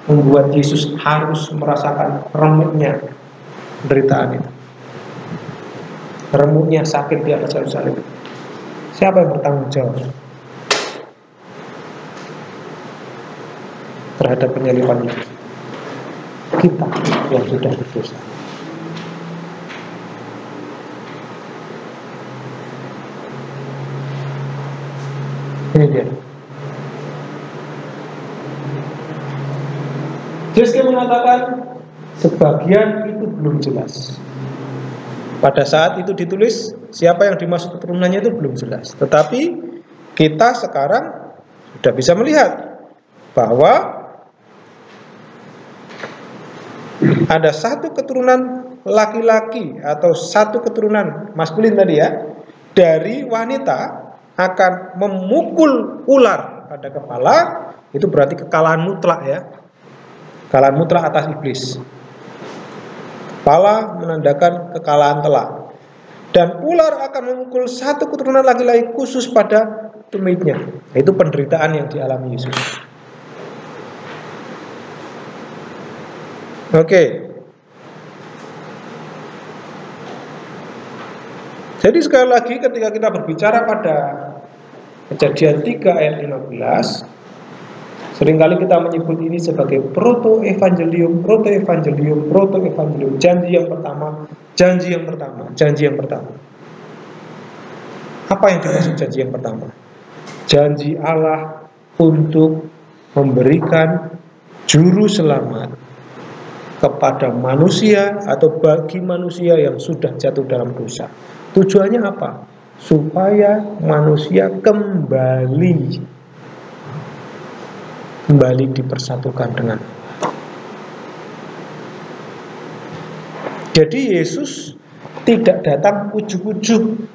membuat Yesus harus merasakan remuknya penderitaan itu? Remuknya sakit di atas kayu salib. Siapa yang bertanggung jawab terhadap penyaliban itu? Kita yang sudah berdosa. Ini dia. Jeske mengatakan sebagian itu belum jelas. Pada saat itu ditulis, siapa yang dimaksud keturunannya itu belum jelas. Tetapi kita sekarang sudah bisa melihat bahwa ada satu keturunan laki-laki atau satu keturunan maskulin tadi ya, dari wanita akan memukul ular pada kepala. Itu berarti kekalahan mutlak ya, kekalahan mutlak atas iblis. Kepala menandakan kekalahan telak. Dan ular akan memukul satu keturunan laki-laki khusus pada tumitnya. Itu penderitaan yang dialami Yesus. Oke. Jadi sekali lagi ketika kita berbicara pada Kejadian 3 ayat 15, seringkali kita menyebut ini sebagai proto-evangelium, proto-evangelium, proto-evangelium. Janji yang pertama, janji yang pertama, janji yang pertama. Apa yang dimaksud janji yang pertama? Janji Allah untuk memberikan juru selamat kepada manusia atau bagi manusia yang sudah jatuh dalam dosa. Tujuannya apa? Supaya manusia kembali dipersatukan dengan Allah. Jadi Yesus tidak datang ujuk-ujuk.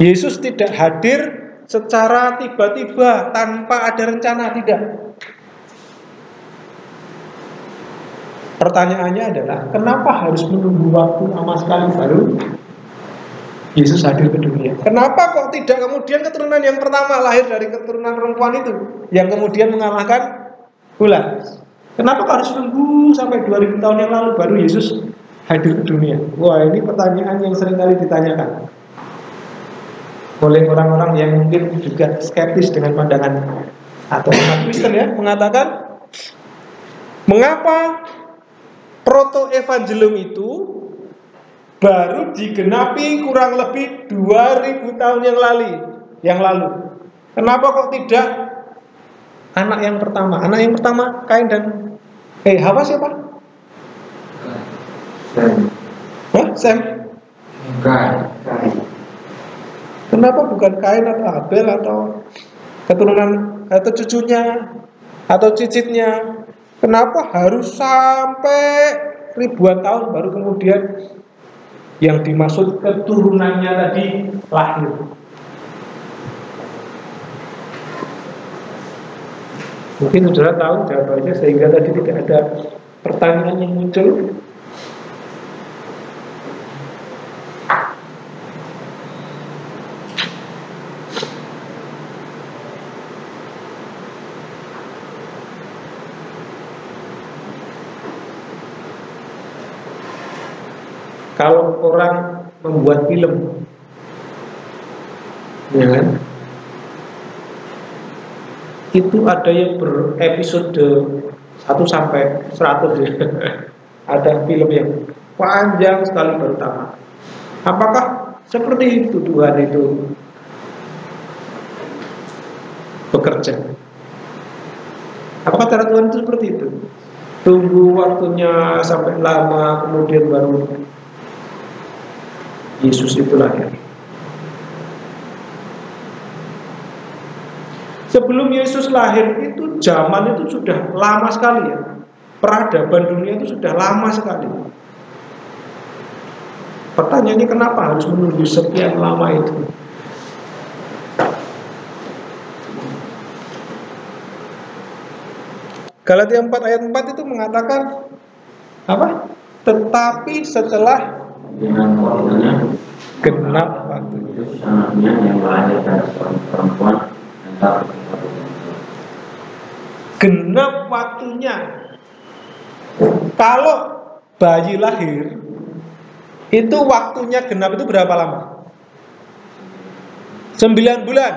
Yesus tidak hadir secara tiba-tiba tanpa ada rencana, tidak. Pertanyaannya adalah kenapa harus menunggu waktu lama sekali baru Yesus hadir ke dunia? Kenapa kok tidak kemudian keturunan yang pertama lahir dari keturunan perempuan itu yang kemudian mengalahkan ular? Kenapa kok harus nunggu sampai 2000 tahun yang lalu baru Yesus hadir ke dunia? Wah, ini pertanyaan yang seringkali ditanyakan oleh orang-orang yang mungkin juga skeptis dengan pandangan atau umat Kristen ya, mengatakan mengapa proto-evangelium itu baru digenapi kurang lebih 2000 tahun yang lalu. Kenapa kok tidak anak yang pertama? Anak yang pertama Kain dan Hawa siapa? Sem. Kain. Kenapa bukan Kain atau Abel atau keturunan atau cucunya atau cicitnya Kenapa harus sampai ribuan tahun baru kemudian yang dimaksud keturunannya tadi lahir? Mungkin saudara tahu jawabannya sehingga tadi tidak ada pertanyaan yang muncul. Kalau orang membuat film, ya kan, itu ada yang berepisode 1 sampai 100 ya. Ada film yang panjang sekali baru tamat. Apakah seperti itu Tuhan itu bekerja? Apa cara Tuhan itu seperti itu? Tunggu waktunya sampai lama kemudian baru Yesus itu lahir. Sebelum Yesus lahir itu zaman itu sudah lama sekali ya. Peradaban dunia itu sudah lama sekali. Pertanyaannya kenapa harus menunggu sekian lama itu? Galatia 4 ayat 4 itu mengatakan apa? Tetapi setelah dengan waktunya genap waktu itu anaknya yang lahir dari seorang perempuan dan tak genap waktunya. Kalau bayi lahir itu waktunya genap itu berapa lama? 9 bulan.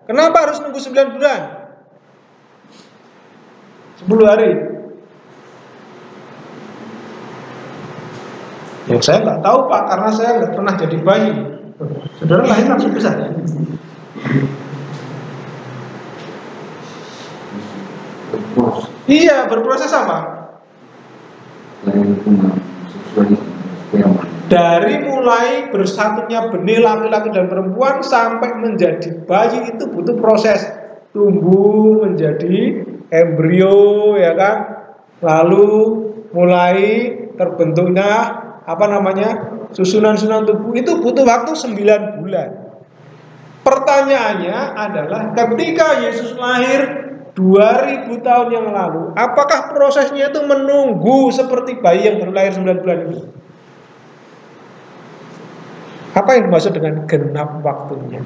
Kenapa harus nunggu 9 bulan? 10 hari. Yang saya nggak tahu Pak, karena saya nggak pernah jadi bayi. Saudara lahir langsung besar ya? Iya, berproses apa? Dari mulai bersatunya benih laki-laki dan perempuan sampai menjadi bayi itu butuh proses tumbuh menjadi embrio, ya kan? Lalu mulai terbentuknya susunan-susunan tubuh itu butuh waktu 9 bulan. Pertanyaannya adalah ketika Yesus lahir 2000 tahun yang lalu, apakah prosesnya itu menunggu seperti bayi yang baru lahir 9 bulan ini? Apa yang dimaksud dengan genap waktunya?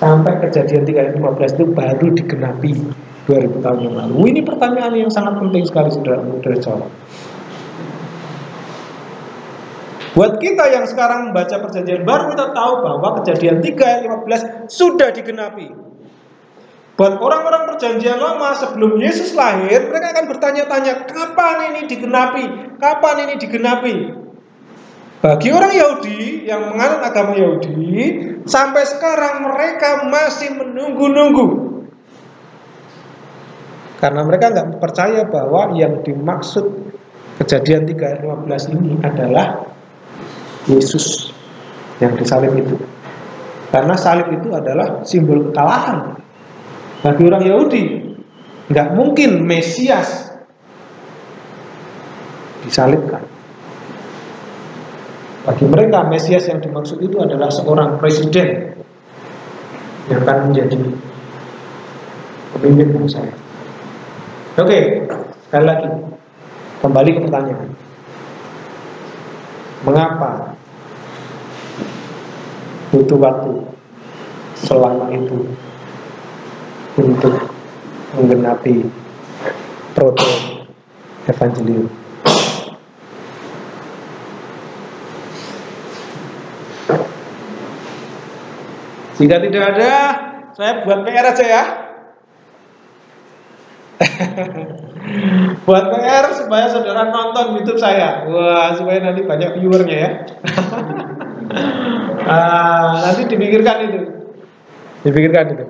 Sampai Kejadian 3:15 itu baru digenapi 2000 tahun yang lalu. Ini pertanyaan yang sangat penting sekali saudara jawab. Buat kita yang sekarang membaca perjanjian baru, kita tahu bahwa Kejadian 3:15 sudah digenapi. Buat orang-orang perjanjian lama sebelum Yesus lahir, mereka akan bertanya-tanya, kapan ini digenapi? Kapan ini digenapi? Bagi orang Yahudi yang menganut agama Yahudi, sampai sekarang mereka masih menunggu-nunggu. Karena mereka nggak percaya bahwa yang dimaksud Kejadian 3:15 ini adalah Yesus yang disalib itu. Karena salib itu adalah simbol kekalahan. Bagi orang Yahudi nggak mungkin Mesias disalibkan. Bagi mereka Mesias yang dimaksud itu adalah seorang presiden yang akan menjadi pemimpin bangsa. Oke, sekali lagi kembali ke pertanyaan. Mengapa butuh waktu selama itu untuk menggenapi proto evangelium? Jika tidak ada, saya buat PR aja ya. Buat PR supaya saudara nonton YouTube saya. Wah, supaya nanti banyak viewernya ya. Nanti dipikirkan itu.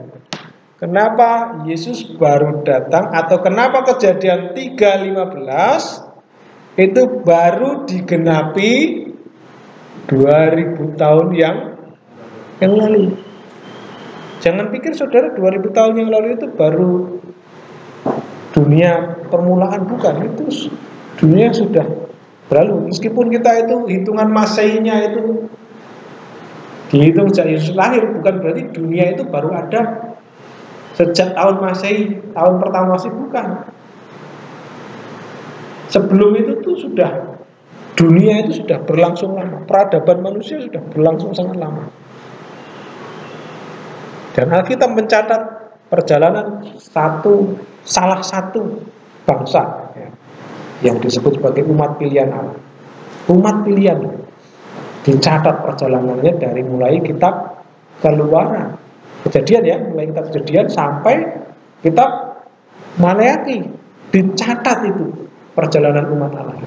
Kenapa Yesus baru datang, atau kenapa Kejadian 3:15 itu baru digenapi 2000 tahun yang lalu? Jangan pikir saudara 2000 tahun yang lalu itu baru 2000 dunia permulaan, bukan. Itu dunia sudah berlalu. Meskipun kita itu hitungan Masehinya itu dihitung sejak Yesus lahir, bukan berarti dunia itu baru ada sejak tahun Masehi, tahun pertama Masehi, bukan. Sebelum itu tuh sudah, dunia itu sudah berlangsung lama. Peradaban manusia sudah berlangsung sangat lama. Dan Alkitab mencatat perjalanan salah satu bangsa ya, yang disebut sebagai umat pilihan Allah. Umat pilihan dicatat perjalanannya dari mulai kitab Keluaran, Kejadian ya, mulai kitab Kejadian sampai kitab Maleakhi, dicatat itu perjalanan umat Allah.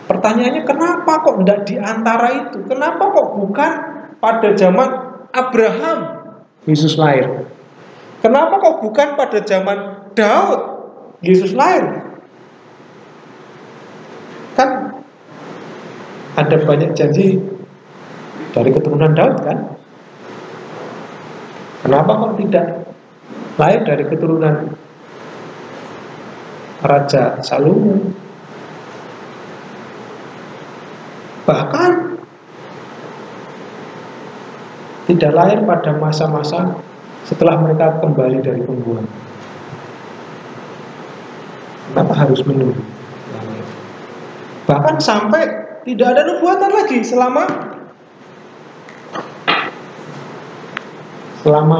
Pertanyaannya, kenapa kok tidak di antara itu? Kenapa kok bukan pada zaman Abraham Yesus lahir? Kenapa kok bukan pada zaman Daud Yesus lahir? Kan ada banyak janji dari keturunan Daud kan? Kenapa kok tidak lahir dari keturunan Raja Salomo? Bahkan tidak lahir pada masa-masa setelah mereka kembali dari pembuangan. Kenapa harus menunggu? Bahkan sampai tidak ada nubuatan lagi selama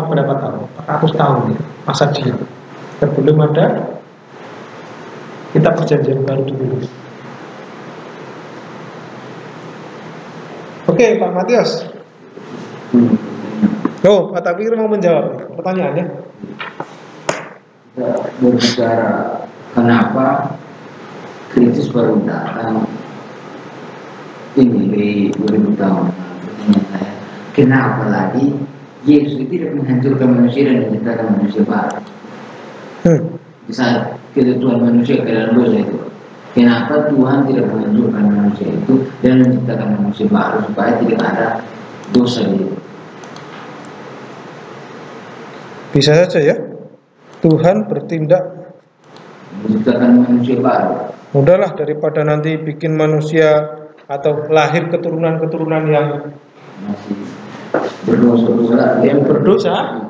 berapa tahun? 400 tahun ya, masa diam. Sebelum ada kitab Perjanjian Baru ditulis. Oke, Pak Matius. Oh, Pak Takbir mau menjawab pertanyaannya. Berbicara kenapa Kristus baru datang ini di 2000 tahun. Kenapa lagi Yesus tidak menghancurkan manusia dan menciptakan manusia baru? Di saat ketentuan manusia ke dalam dosa itu, kenapa Tuhan tidak menghancurkan manusia itu dan menciptakan manusia baru supaya tidak ada dosa itu? Bisa saja ya, Tuhan bertindak menciptakan manusia baru. Udahlah, daripada nanti bikin manusia atau lahir keturunan-keturunan yang masih berdosa,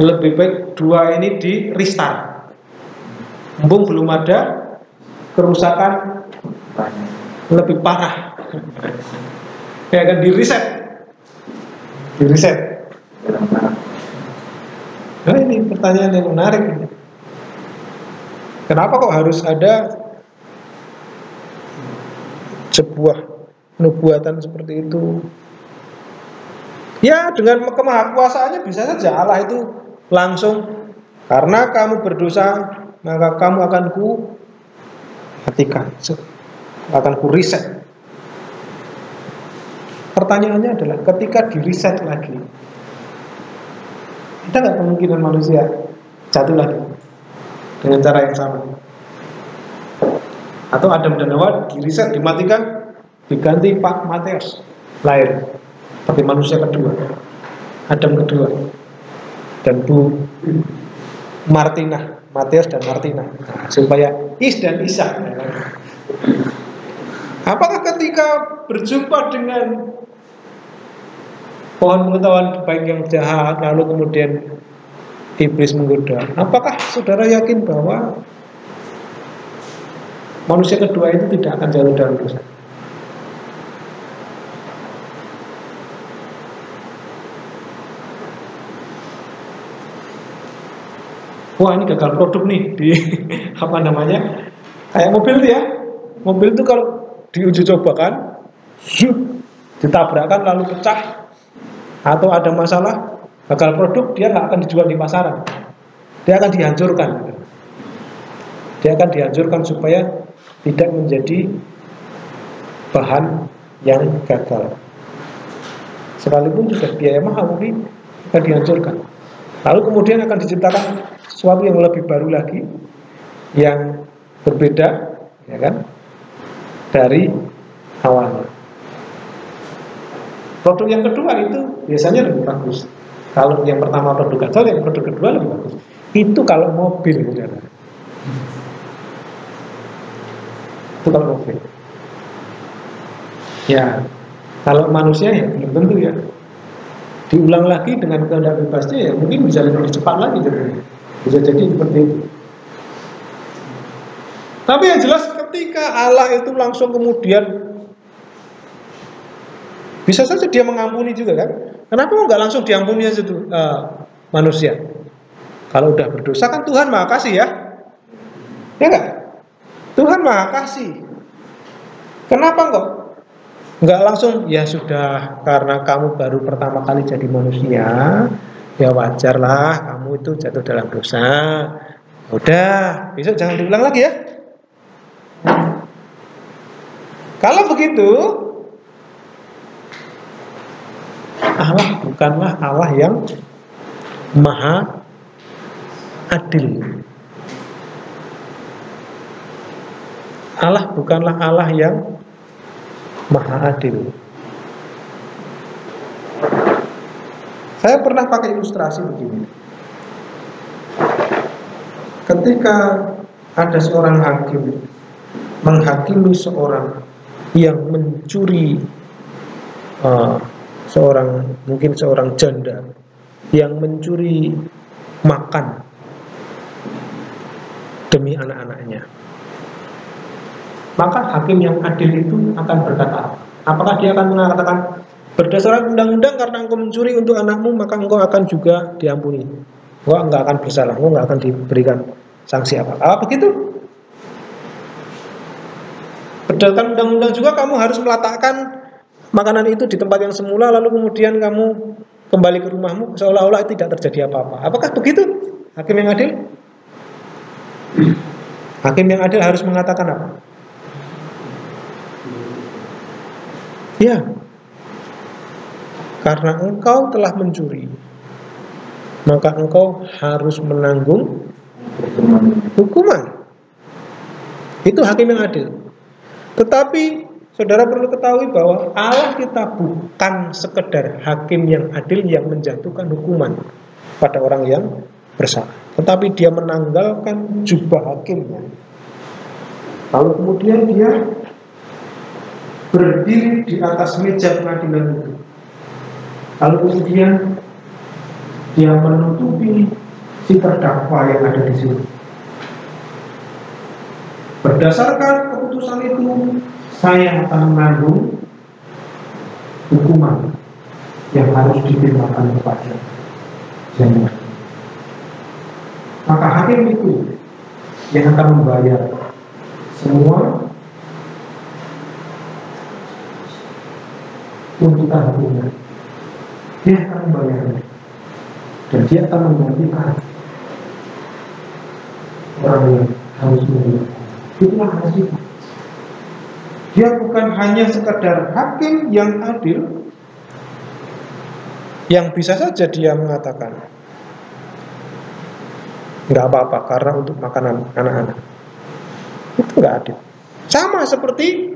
lebih baik dua ini di restart. Mumpung belum ada kerusakan lebih parah, ya kan, di reset. Nah, ini pertanyaan yang menarik. Kenapa kok harus ada sebuah nubuatan seperti itu? Ya, dengan kemahakuasaannya bisa saja Allah itu langsung, karena kamu berdosa maka kamu akan ku matikan, akan ku reset. Pertanyaannya adalah, ketika di reset lagi, ada nggak kemungkinan manusia jatuh lagi dengan cara yang sama? Atau Adam dan Hawa di reset, dimatikan, diganti Pak Matius lahir sebagai manusia kedua, Adam kedua, dan Bu Martina, Matius dan Martina, supaya Is dan Isa. Apakah ketika berjumpa dengan pohon pengetahuan baik yang jahat, lalu kemudian iblis menggoda, apakah saudara yakin bahwa manusia kedua itu tidak akan jatuh dalam dosa? Wah, ini gagal produk nih di apa namanya, kayak mobil tuh ya. Mobil itu kalau diuji cobakan, ditabrakkan lalu pecah atau ada masalah, gagal produk, dia nggak akan dijual di pasaran, dia akan dihancurkan. Dia akan dihancurkan supaya tidak menjadi bahan yang gagal. Sekalipun sudah biaya mahal, tapi akan dihancurkan. Lalu kemudian akan diciptakan sesuatu yang lebih baru lagi, yang berbeda, ya kan, dari awalnya. Produk yang kedua itu biasanya lebih bagus. Kalau yang pertama produk gagal, yang produk kedua lebih bagus. Itu kalau mobil, saudara. Itu kalau COVID. Ya, kalau manusia ya belum tentu ya. Diulang lagi dengan kehendak bebasnya ya mungkin bisa lebih cepat lagi jadinya. Bisa jadi seperti itu. Tapi yang jelas ketika Allah itu langsung kemudian bisa saja dia mengampuni juga kan? Kenapa nggak langsung diampuni aja tuh manusia? Kalau udah berdosa kan Tuhan Maha Kasih ya, ya nggak? Tuhan Maha Kasih. Kenapa kok nggak langsung? Ya sudah, karena kamu baru pertama kali jadi manusia, ya wajarlah kamu itu jatuh dalam dosa. Udah, besok jangan diulang lagi ya. Kalau begitu, Allah bukanlah Allah yang maha adil. Allah bukanlah Allah yang maha adil. Saya pernah pakai ilustrasi begini. Ketika ada seorang hakim menghakimi seorang yang mencuri, mungkin seorang janda yang mencuri makan demi anak-anaknya, maka hakim yang adil itu akan berkata, apakah dia akan mengatakan berdasarkan undang-undang karena engkau mencuri untuk anakmu maka engkau akan juga diampuni, engkau enggak akan bersalah, engkau enggak akan diberikan sanksi apa begitu? Berdasarkan undang-undang juga kamu harus meletakkan makanan itu di tempat yang semula, lalu kemudian kamu kembali ke rumahmu seolah-olah tidak terjadi apa-apa. Apakah begitu hakim yang adil? Hakim yang adil harus mengatakan apa? Ya, karena engkau telah mencuri, maka engkau harus menanggung hukuman. Itu hakim yang adil. Tetapi saudara perlu ketahui bahwa Allah kita bukan sekedar hakim yang adil yang menjatuhkan hukuman pada orang yang bersalah, tetapi dia menanggalkan jubah hakimnya. Lalu kemudian dia berdiri di atas meja pengadilan itu. Lalu kemudian dia menutupi si terdakwa yang ada di situ. Berdasarkan keputusan itu, saya akan menanggung hukuman yang harus ditimpakan kepada janda. Maka hakim itu yang akan membayar semua tuntutan hukumnya. Dia akan membayarnya dan dia akan menggantikan orang yang harus membayar. Itulah hasil. Dia bukan hanya sekedar hakim yang adil, yang bisa saja dia mengatakan nggak apa-apa karena untuk makanan anak-anak. Itu nggak adil. Sama seperti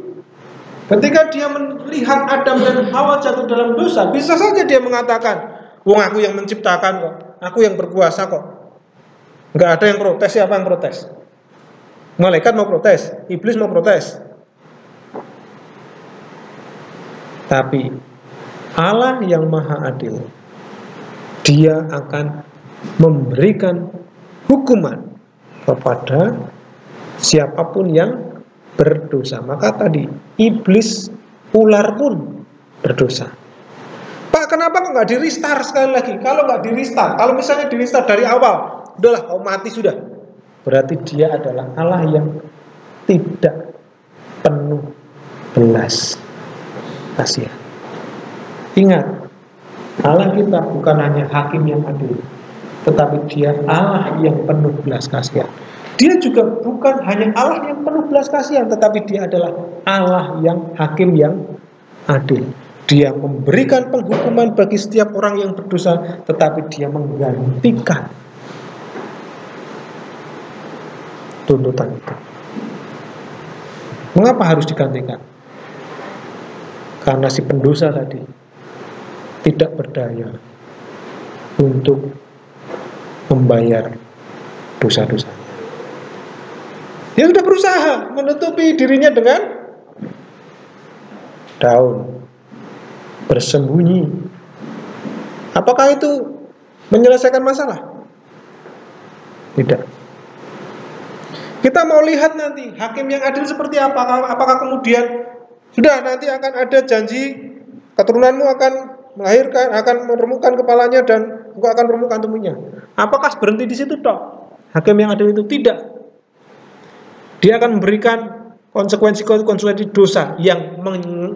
ketika dia melihat Adam dan Hawa jatuh dalam dosa, bisa saja dia mengatakan, wong aku yang menciptakan kok, aku yang berkuasa kok. Nggak ada yang protes. Siapa yang protes? Malaikat mau protes, iblis mau protes. Tapi Allah yang maha adil, dia akan memberikan hukuman kepada siapapun yang berdosa. Maka tadi iblis, ular pun berdosa. Pak, kenapa kok nggak di restart sekali lagi? Kalau nggak di restart, kalau misalnya di restart dari awal, udahlah kau mati sudah, berarti dia adalah Allah yang tidak penuh belas kasihan. Ingat, Allah kita bukan hanya hakim yang adil, tetapi dia Allah yang penuh belas kasihan. Dia juga bukan hanya Allah yang penuh belas kasihan, tetapi dia adalah Allah yang hakim yang adil. Dia memberikan penghukuman bagi setiap orang yang berdosa, tetapi dia menggantikan tuntutan itu. Mengapa harus digantikan? Karena si pendosa tadi tidak berdaya untuk membayar dosa-dosanya. Dia sudah berusaha menutupi dirinya dengan daun, bersembunyi. Apakah itu menyelesaikan masalah? Tidak. Kita mau lihat nanti hakim yang adil seperti apa. Apakah kemudian sudah nanti akan ada janji keturunanmu akan melahirkan, akan meremukkan kepalanya dan engkau akan meremukkan tubuhnya. Apakah berhenti di situ toh? Hakim yang adil itu tidak. Dia akan memberikan konsekuensi dosa yang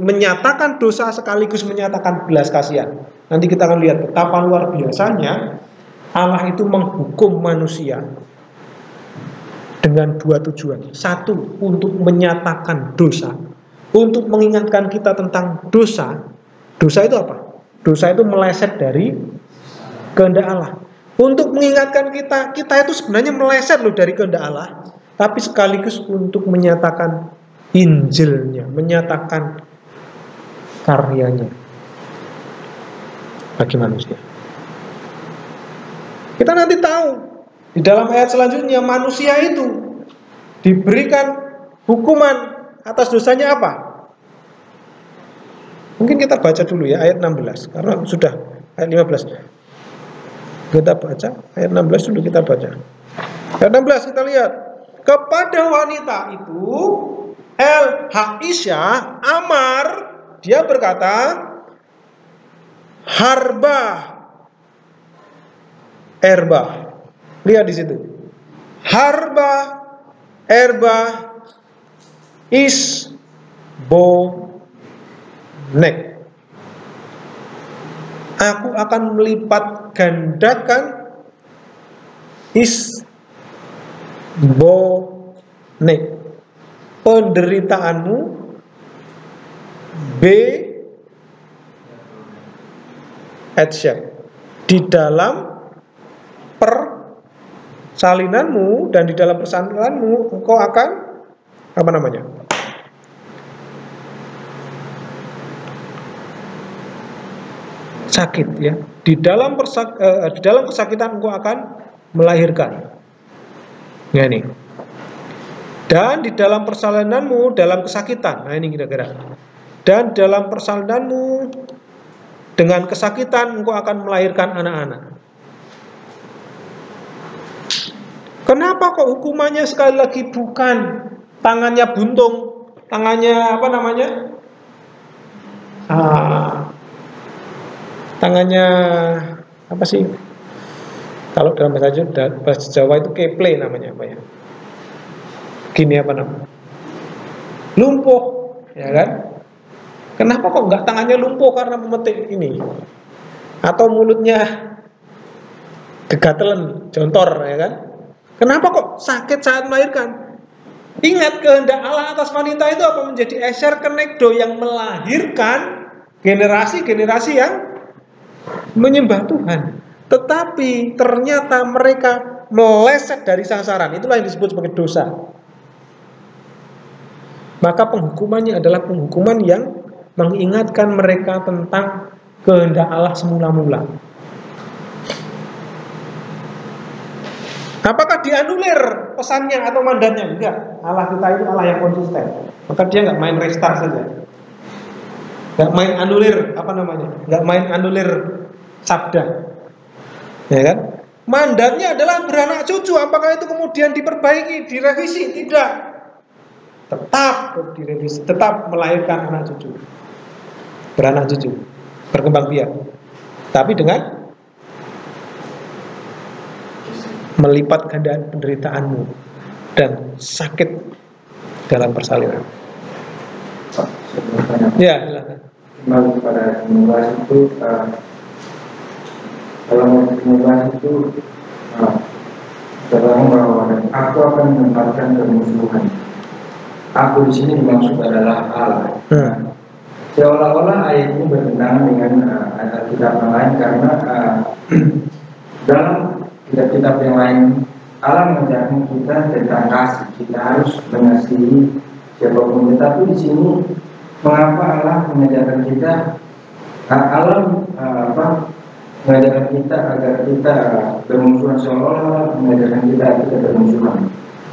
menyatakan dosa sekaligus menyatakan belas kasihan. Nanti kita akan lihat betapa luar biasanya Allah itu menghukum manusia dengan dua tujuan. Satu, untuk menyatakan dosa, untuk mengingatkan kita tentang dosa. Dosa itu apa? Dosa itu meleset dari kehendak Allah. Untuk mengingatkan kita itu sebenarnya meleset loh dari kehendak Allah, tapi sekaligus untuk menyatakan Injilnya, menyatakan karyanya bagi manusia. Kita nanti tahu di dalam ayat selanjutnya manusia itu diberikan hukuman atas dosanya apa? Mungkin kita baca dulu ya ayat 16 karena sudah ayat 15. Kita baca ayat 16 dulu, kita baca. Ayat 16 kita lihat. Kepada wanita itu Al-Haisha Amar, dia berkata, Harba Erba. Lihat di situ. Harba Erba Isbonek. Aku akan melipat gandakan Isbonek, penderitaanmu B Edsyak, di dalam persalinanmu dan di dalam persalinanmu engkau akan apa namanya? Sakit ya. Di dalam kesakitan engkau akan melahirkan. Ya ini. Dan di dalam persalinanmu dalam kesakitan. Nah ini kira-kira. Dan dalam persalinanmu dengan kesakitan engkau akan melahirkan anak-anak. Kenapa kok hukumannya sekali lagi bukan tangannya buntung, tangannya apa namanya? Tangannya apa sih? Kalau dalam bahasa Jawa itu keple namanya apa ya? Gini apa namanya? Lumpuh, ya kan? Kenapa kok nggak tangannya lumpuh karena memetik ini? Atau mulutnya gegatelan, jontor, ya kan? Kenapa kok sakit saat melahirkan? Ingat kehendak Allah atas wanita itu apa? Menjadi Esher Kenegdo yang melahirkan generasi-generasi yang menyembah Tuhan. Tetapi ternyata mereka meleset dari sasaran. Itulah yang disebut sebagai dosa. Maka penghukumannya adalah penghukuman yang mengingatkan mereka tentang kehendak Allah semula-mula. Apakah dianulir pesannya atau mandatnya? Enggak. Allah kita itu Allah yang konsisten. Maka dia nggak main restart saja. Nggak main anulir apa namanya? Nggak main anulir sabda. Ya kan? Mandatnya adalah beranak cucu. Apakah itu kemudian diperbaiki, direvisi? Tidak. Tetap direvisi, tetap melahirkan anak cucu. Beranak cucu, berkembang biak. Tapi dengan melipat ganda penderitaanmu dan sakit dalam persalinan. Ya, silakan. Kembali kepada pembahasan itu, dalam pembahasan itu terang bahwa aku akan menempatkan kemusuhan. Aku di sini dimaksud adalah Allah. Seolah-olah ayat ini bertentangan dengan kitab yang lain karena dalam kitab-kitab yang lain Allah mengajarkan kita tentang kasih. Kita harus mengasihi siapapun. Tetapi di sini mengapa Allah mengajarkan kita? Allah mengajarkan kita agar kita bermusuhan, seolah-olah mengajarkan kita bermusuhan.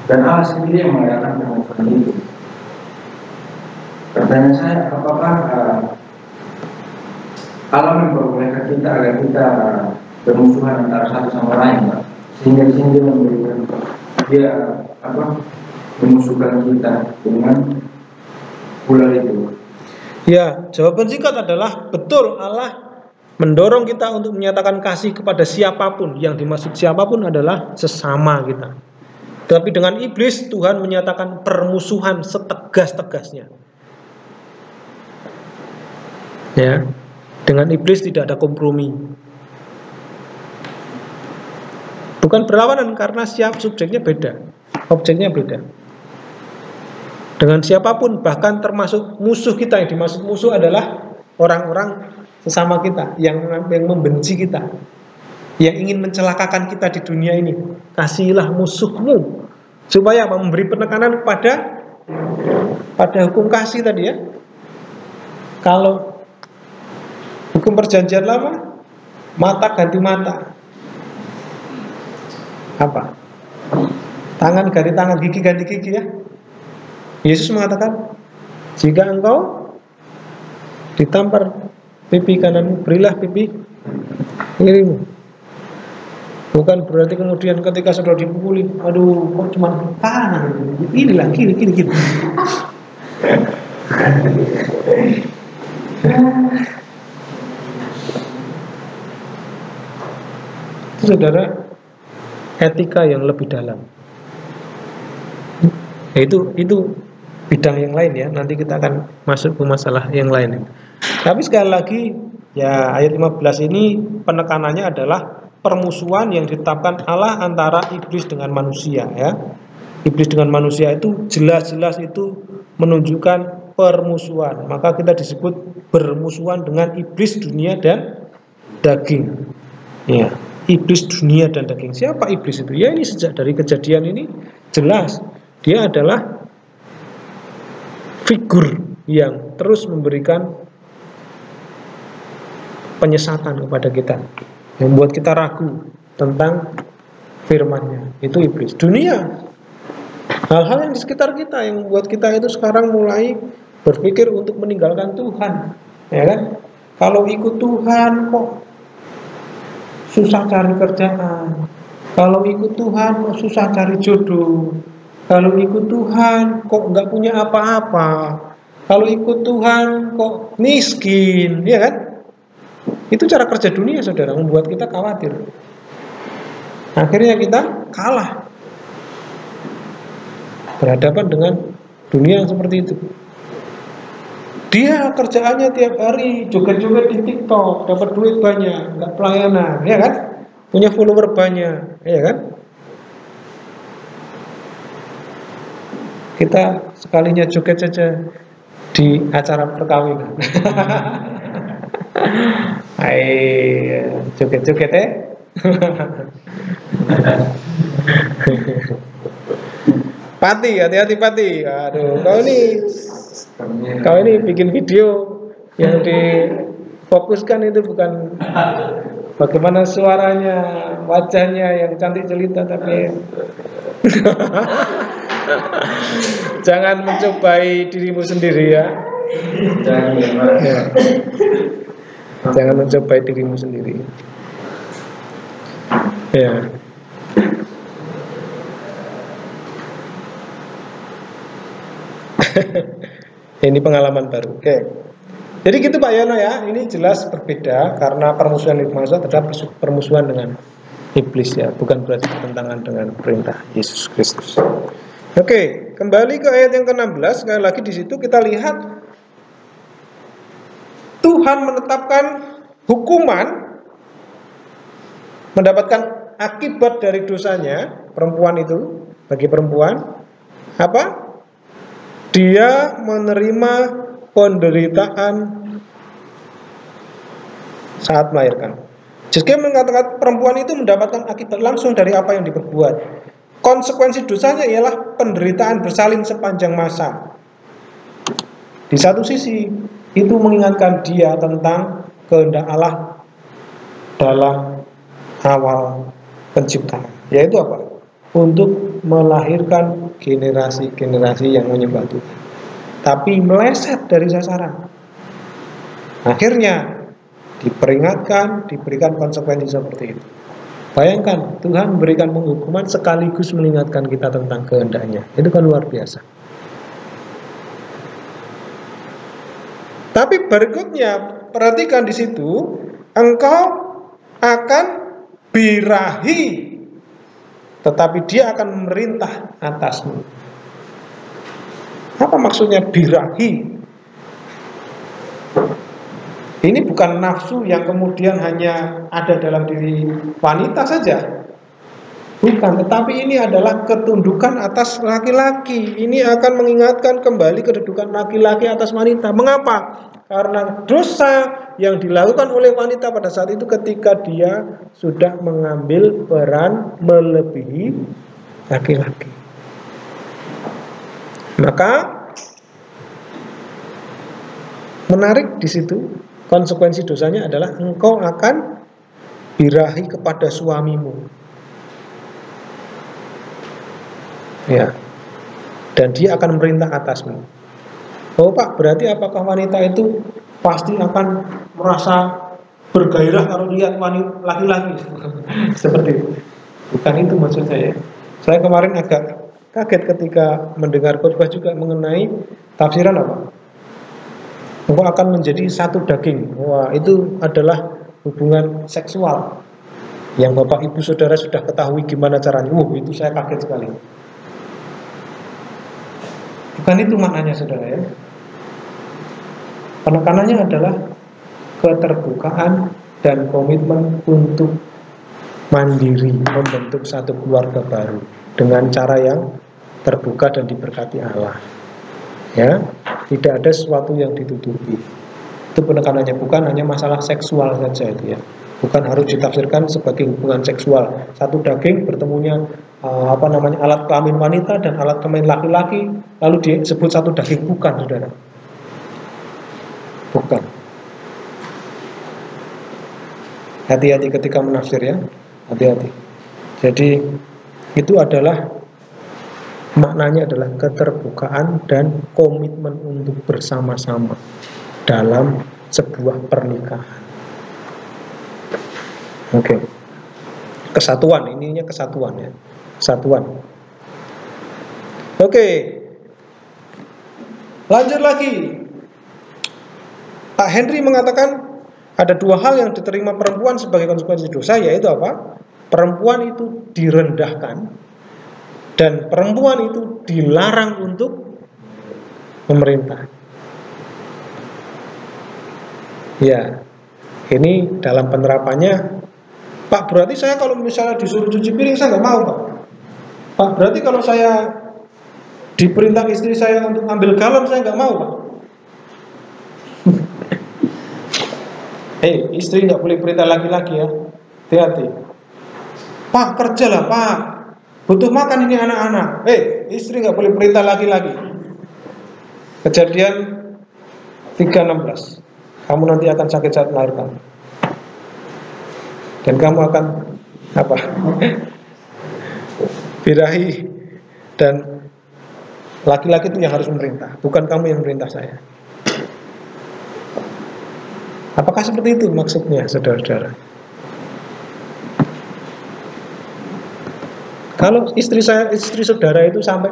Dan Allah sendiri yang mengadakan permusuhan itu. Pertanyaan saya, apakah Allah memperbolehkan kita agar kita bermusuhan antara satu sama lain, Pak? Sehingga dia memberikan memusuhkan kita dengan ular itu. Ya, jawaban singkat adalah betul, Allah mendorong kita untuk menyatakan kasih kepada siapapun. Yang dimaksud siapapun adalah sesama kita. Tapi dengan iblis Tuhan menyatakan permusuhan setegas-tegasnya. Ya, dengan iblis tidak ada kompromi. Bukan berlawanan karena subjeknya beda, objeknya beda. Dengan siapapun, bahkan termasuk musuh kita. Yang dimaksud musuh adalah orang-orang sesama kita yang membenci kita, yang ingin mencelakakan kita di dunia ini. Kasihilah musuhmu, supaya memberi penekanan pada hukum kasih tadi ya. Kalau hukum perjanjian lama, mata ganti mata, apa? Tangan ganti tangan, gigi ganti gigi ya. Yesus mengatakan, jika engkau ditampar pipi kananmu, berilah pipi kirimu. Bukan berarti kemudian ketika sudah dipukuli, aduh kok cuma kanan, inilah kiri. Itu saudara, etika yang lebih dalam. Itu bidang yang lain ya. Nanti kita akan masuk ke masalah yang lain. Tapi sekali lagi ya, ayat 15 ini penekanannya adalah permusuhan yang ditetapkan Allah antara iblis dengan manusia ya. Iblis dengan manusia itu jelas-jelas itu menunjukkan permusuhan. Maka kita disebut bermusuhan dengan iblis, dunia dan daging. Ya, iblis, dunia dan daging. Siapa iblis itu? Ya, ini sejak dari kejadian ini jelas dia adalah figur yang terus memberikan penyesatan kepada kita, yang membuat kita ragu tentang firman-Nya. Itu iblis. Dunia, hal-hal yang di sekitar kita yang membuat kita itu sekarang mulai berpikir untuk meninggalkan Tuhan, ya kan? Kalau ikut Tuhan kok susah cari kerjaan. Kalau ikut Tuhan kok susah cari jodoh. Kalau ikut Tuhan kok nggak punya apa-apa. Kalau ikut Tuhan kok miskin, ya kan? Itu cara kerja dunia, saudara, membuat kita khawatir. Akhirnya kita kalah berhadapan dengan dunia yang seperti itu. Dia kerjaannya tiap hari joget-joget di TikTok, dapat duit banyak, nggak pelayanan, ya kan? Punya follower banyak, ya kan? Kita sekalinya joget saja di acara perkawinan. Hai, joget-joget ya. Pati, hati-hati Pati. Aduh, kau ini bikin video yang difokuskan itu bukan bagaimana suaranya, wajahnya yang cantik jelita, tapi jangan mencobai dirimu sendiri ya. Jangan mencobai dirimu sendiri. Ya. Ini pengalaman baru. Oke. Jadi gitu Pak Yono ya. Ini jelas berbeda karena permusuhan manusia adalah permusuhan dengan iblis ya, bukan berarti bertentangan dengan perintah Yesus Kristus. Oke, kembali ke ayat yang ke-16. Sekali lagi di situ kita lihat Tuhan menetapkan hukuman, mendapatkan akibat dari dosanya perempuan itu. Bagi perempuan apa? Dia menerima penderitaan saat melahirkan. Jadi mengatakan perempuan itu mendapatkan akibat langsung dari apa yang diperbuat. Konsekuensi dosanya ialah penderitaan bersalin sepanjang masa. Di satu sisi itu mengingatkan dia tentang kehendak Allah dalam awal penciptaan, yaitu apa? untuk melahirkan generasi-generasi yang menyembah Tuhan, tapi meleset dari sasaran. Akhirnya diperingatkan, diberikan konsekuensi seperti itu. Bayangkan, Tuhan memberikan penghukuman sekaligus mengingatkan kita tentang kehendaknya. Itu kan luar biasa. Tapi berikutnya, perhatikan di situ, engkau akan birahi, tetapi dia akan memerintah atasmu. Apa maksudnya birahi? Ini bukan nafsu yang kemudian hanya ada dalam diri wanita saja. Bukan, tetapi ini adalah ketundukan atas laki-laki. Ini akan mengingatkan kembali kedudukan laki-laki atas wanita. Mengapa? Karena dosa yang dilakukan oleh wanita pada saat itu ketika dia sudah mengambil peran melebihi laki-laki. Maka menarik di situ, konsekuensi dosanya adalah engkau akan birahi kepada suamimu. Ya. Dan dia akan memerintah atasmu. Oh Pak, berarti apakah wanita itu pasti akan merasa bergairah kalau lihat wanita laki-laki? Seperti itu. Bukan itu maksud saya. Saya kemarin agak kaget ketika mendengar khotbah juga mengenai tafsiran apa? Engkau akan menjadi satu daging. Wah, itu adalah hubungan seksual yang Bapak Ibu Saudara sudah ketahui gimana caranya. Itu saya kaget sekali. Bukan itu maknanya saudara ya. Penekanannya adalah keterbukaan dan komitmen untuk mandiri membentuk satu keluarga baru dengan cara yang terbuka dan diberkati Allah. Ya, tidak ada sesuatu yang ditutupi. Itu penekanannya, bukan hanya masalah seksual saja itu ya. Bukan harus ditafsirkan sebagai hubungan seksual. Satu daging bertemunya alat kelamin wanita dan alat kelamin laki-laki lalu disebut satu daging. Bukan saudara, bukan. Hati-hati ketika menafsir ya, hati-hati. Jadi itu adalah maknanya adalah keterbukaan dan komitmen untuk bersama-sama dalam sebuah pernikahan. Oke. Kesatuan, ininya kesatuan ya. Kesatuan. Oke. Lanjut lagi. Pak Henry mengatakan ada dua hal yang diterima perempuan sebagai konsekuensi dosa, yaitu apa? Perempuan itu direndahkan dan perempuan itu dilarang untuk memerintah. Ya, ini dalam penerapannya, Pak, berarti saya kalau misalnya disuruh cuci piring saya nggak mau, Pak. Pak, berarti kalau saya diperintah istri saya untuk ambil galon saya nggak mau, Pak. Istri nggak boleh perintah laki-laki ya, hati-hati. Pak, kerjalah Pak, butuh makan ini anak-anak. Istri nggak boleh perintah laki-laki. Kejadian 3:16. Kamu nanti akan sakit saat melahirkan. Dan kamu akan apa? Birahi. Dan laki-laki itu yang harus memerintah, bukan kamu yang memerintah saya. Apakah seperti itu maksudnya, saudara-saudara? Kalau istri saudara itu sampai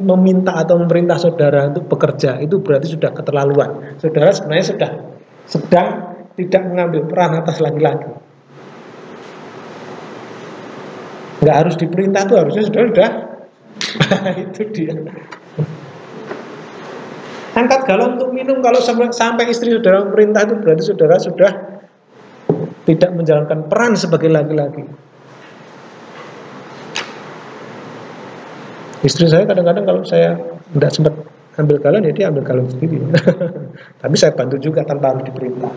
meminta atau memerintah saudara untuk bekerja, itu berarti sudah keterlaluan. Saudara sebenarnya sedang tidak mengambil peran atas laki-laki. Nggak harus diperintah tuh, harusnya sudah itu dia. Angkat galon untuk minum, kalau sampai istri saudara memerintah itu berarti saudara sudah tidak menjalankan peran sebagai laki-laki. Istri saya kadang-kadang kalau saya tidak sempat ambil galon, ya dia ambil galon sendiri. Tapi saya bantu juga tanpa harus diperintah.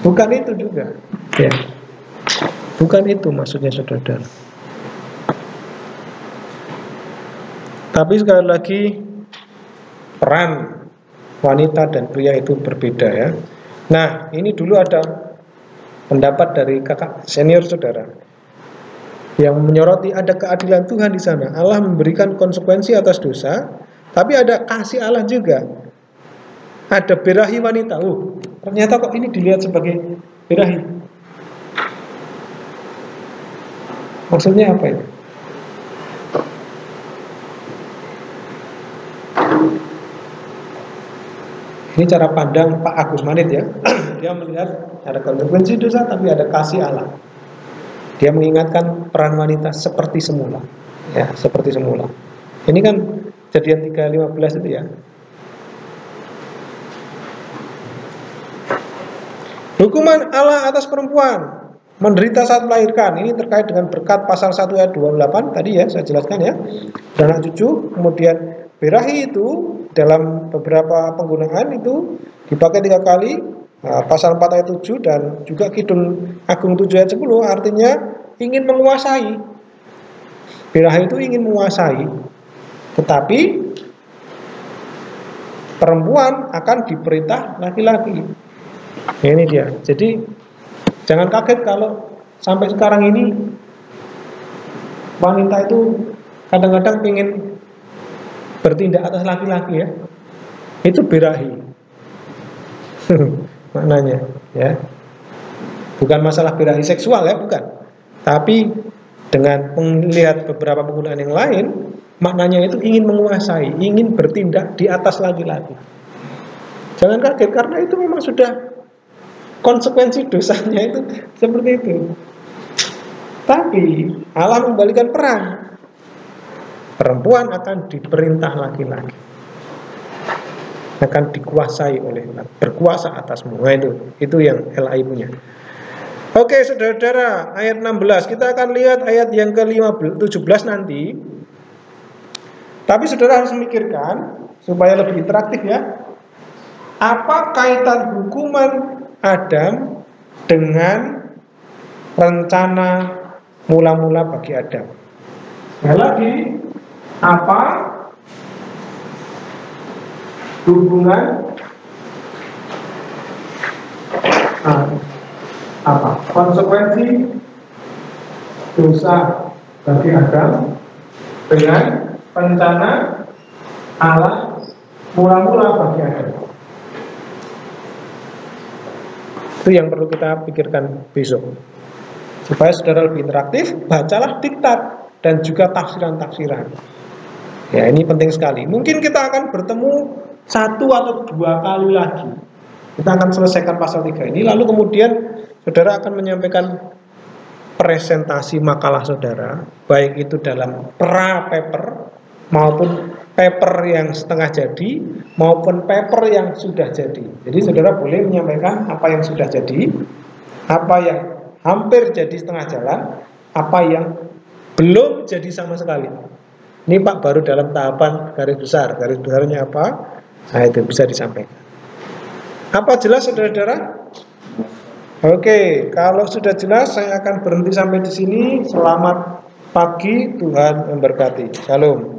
Bukan itu juga, ya. Bukan itu maksudnya saudara. Tapi sekali lagi peran wanita dan pria itu berbeda ya. Nah, ini dulu ada pendapat dari kakak senior saudara. yang menyoroti ada keadilan Tuhan di sana. Allah memberikan konsekuensi atas dosa, tapi ada kasih Allah juga. Ada birahi wanita. Ternyata kok ini dilihat sebagai birahi. Maksudnya apa itu? Ini cara pandang Pak Agus Manit ya. Dia melihat ada konsekuensi dosa tapi ada kasih Allah. Dia mengingatkan peran wanita seperti semula. Ya, seperti semula. Ini kan Kejadian 3:15 itu ya. Hukuman Allah atas perempuan menderita saat melahirkan. Ini terkait dengan berkat pasal 1 ayat 28 tadi ya, saya jelaskan ya. Dan anak cucu, kemudian birahi itu dalam beberapa penggunaan itu dipakai 3 kali, pasal 4 ayat 7 dan juga Kidung Agung 7 ayat 10, artinya ingin menguasai. Birahi itu ingin menguasai, tetapi perempuan akan diperintah laki-laki. Ini dia. Jadi jangan kaget kalau sampai sekarang ini wanita itu kadang-kadang ingin bertindak atas laki-laki ya. Itu birahi. Maknanya ya. Bukan masalah birahi seksual ya, bukan. Tapi dengan melihat beberapa penggunaan yang lain, maknanya itu ingin menguasai, ingin bertindak di atas laki-laki. Jangan kaget karena itu memang sudah konsekuensi dosanya itu seperti itu. Tapi Allah membalikan peran. Perempuan akan diperintah laki-laki, akan dikuasai oleh laki, berkuasa atasmu. Nah itu yang LAI punya. Oke saudara-saudara, ayat 16 kita akan lihat ayat yang ke-17 nanti. Tapi saudara harus memikirkan supaya lebih interaktif ya. Apa kaitan hukuman Adam dengan rencana mula-mula bagi Adam? Sekali lagi, apa hubungan konsekuensi dosa bagi Adam dengan rencana Allah mula-mula bagi Adam? Itu yang perlu kita pikirkan besok. Supaya saudara lebih interaktif, bacalah diktat dan juga tafsiran-tafsiran. Ya, ini penting sekali. Mungkin kita akan bertemu 1 atau 2 kali lagi. Kita akan selesaikan pasal 3 ini, lalu kemudian saudara akan menyampaikan presentasi makalah saudara, baik itu dalam pra-paper maupun paper yang setengah jadi maupun paper yang sudah jadi. Jadi saudara boleh menyampaikan apa yang sudah jadi, apa yang hampir jadi setengah jalan, apa yang belum jadi sama sekali. Ini Pak baru dalam tahapan garis besar. Garis besarnya apa? Nah itu bisa disampaikan. Apa jelas saudara-saudara? Oke, kalau sudah jelas saya akan berhenti sampai di sini. Selamat pagi, Tuhan memberkati. Shalom.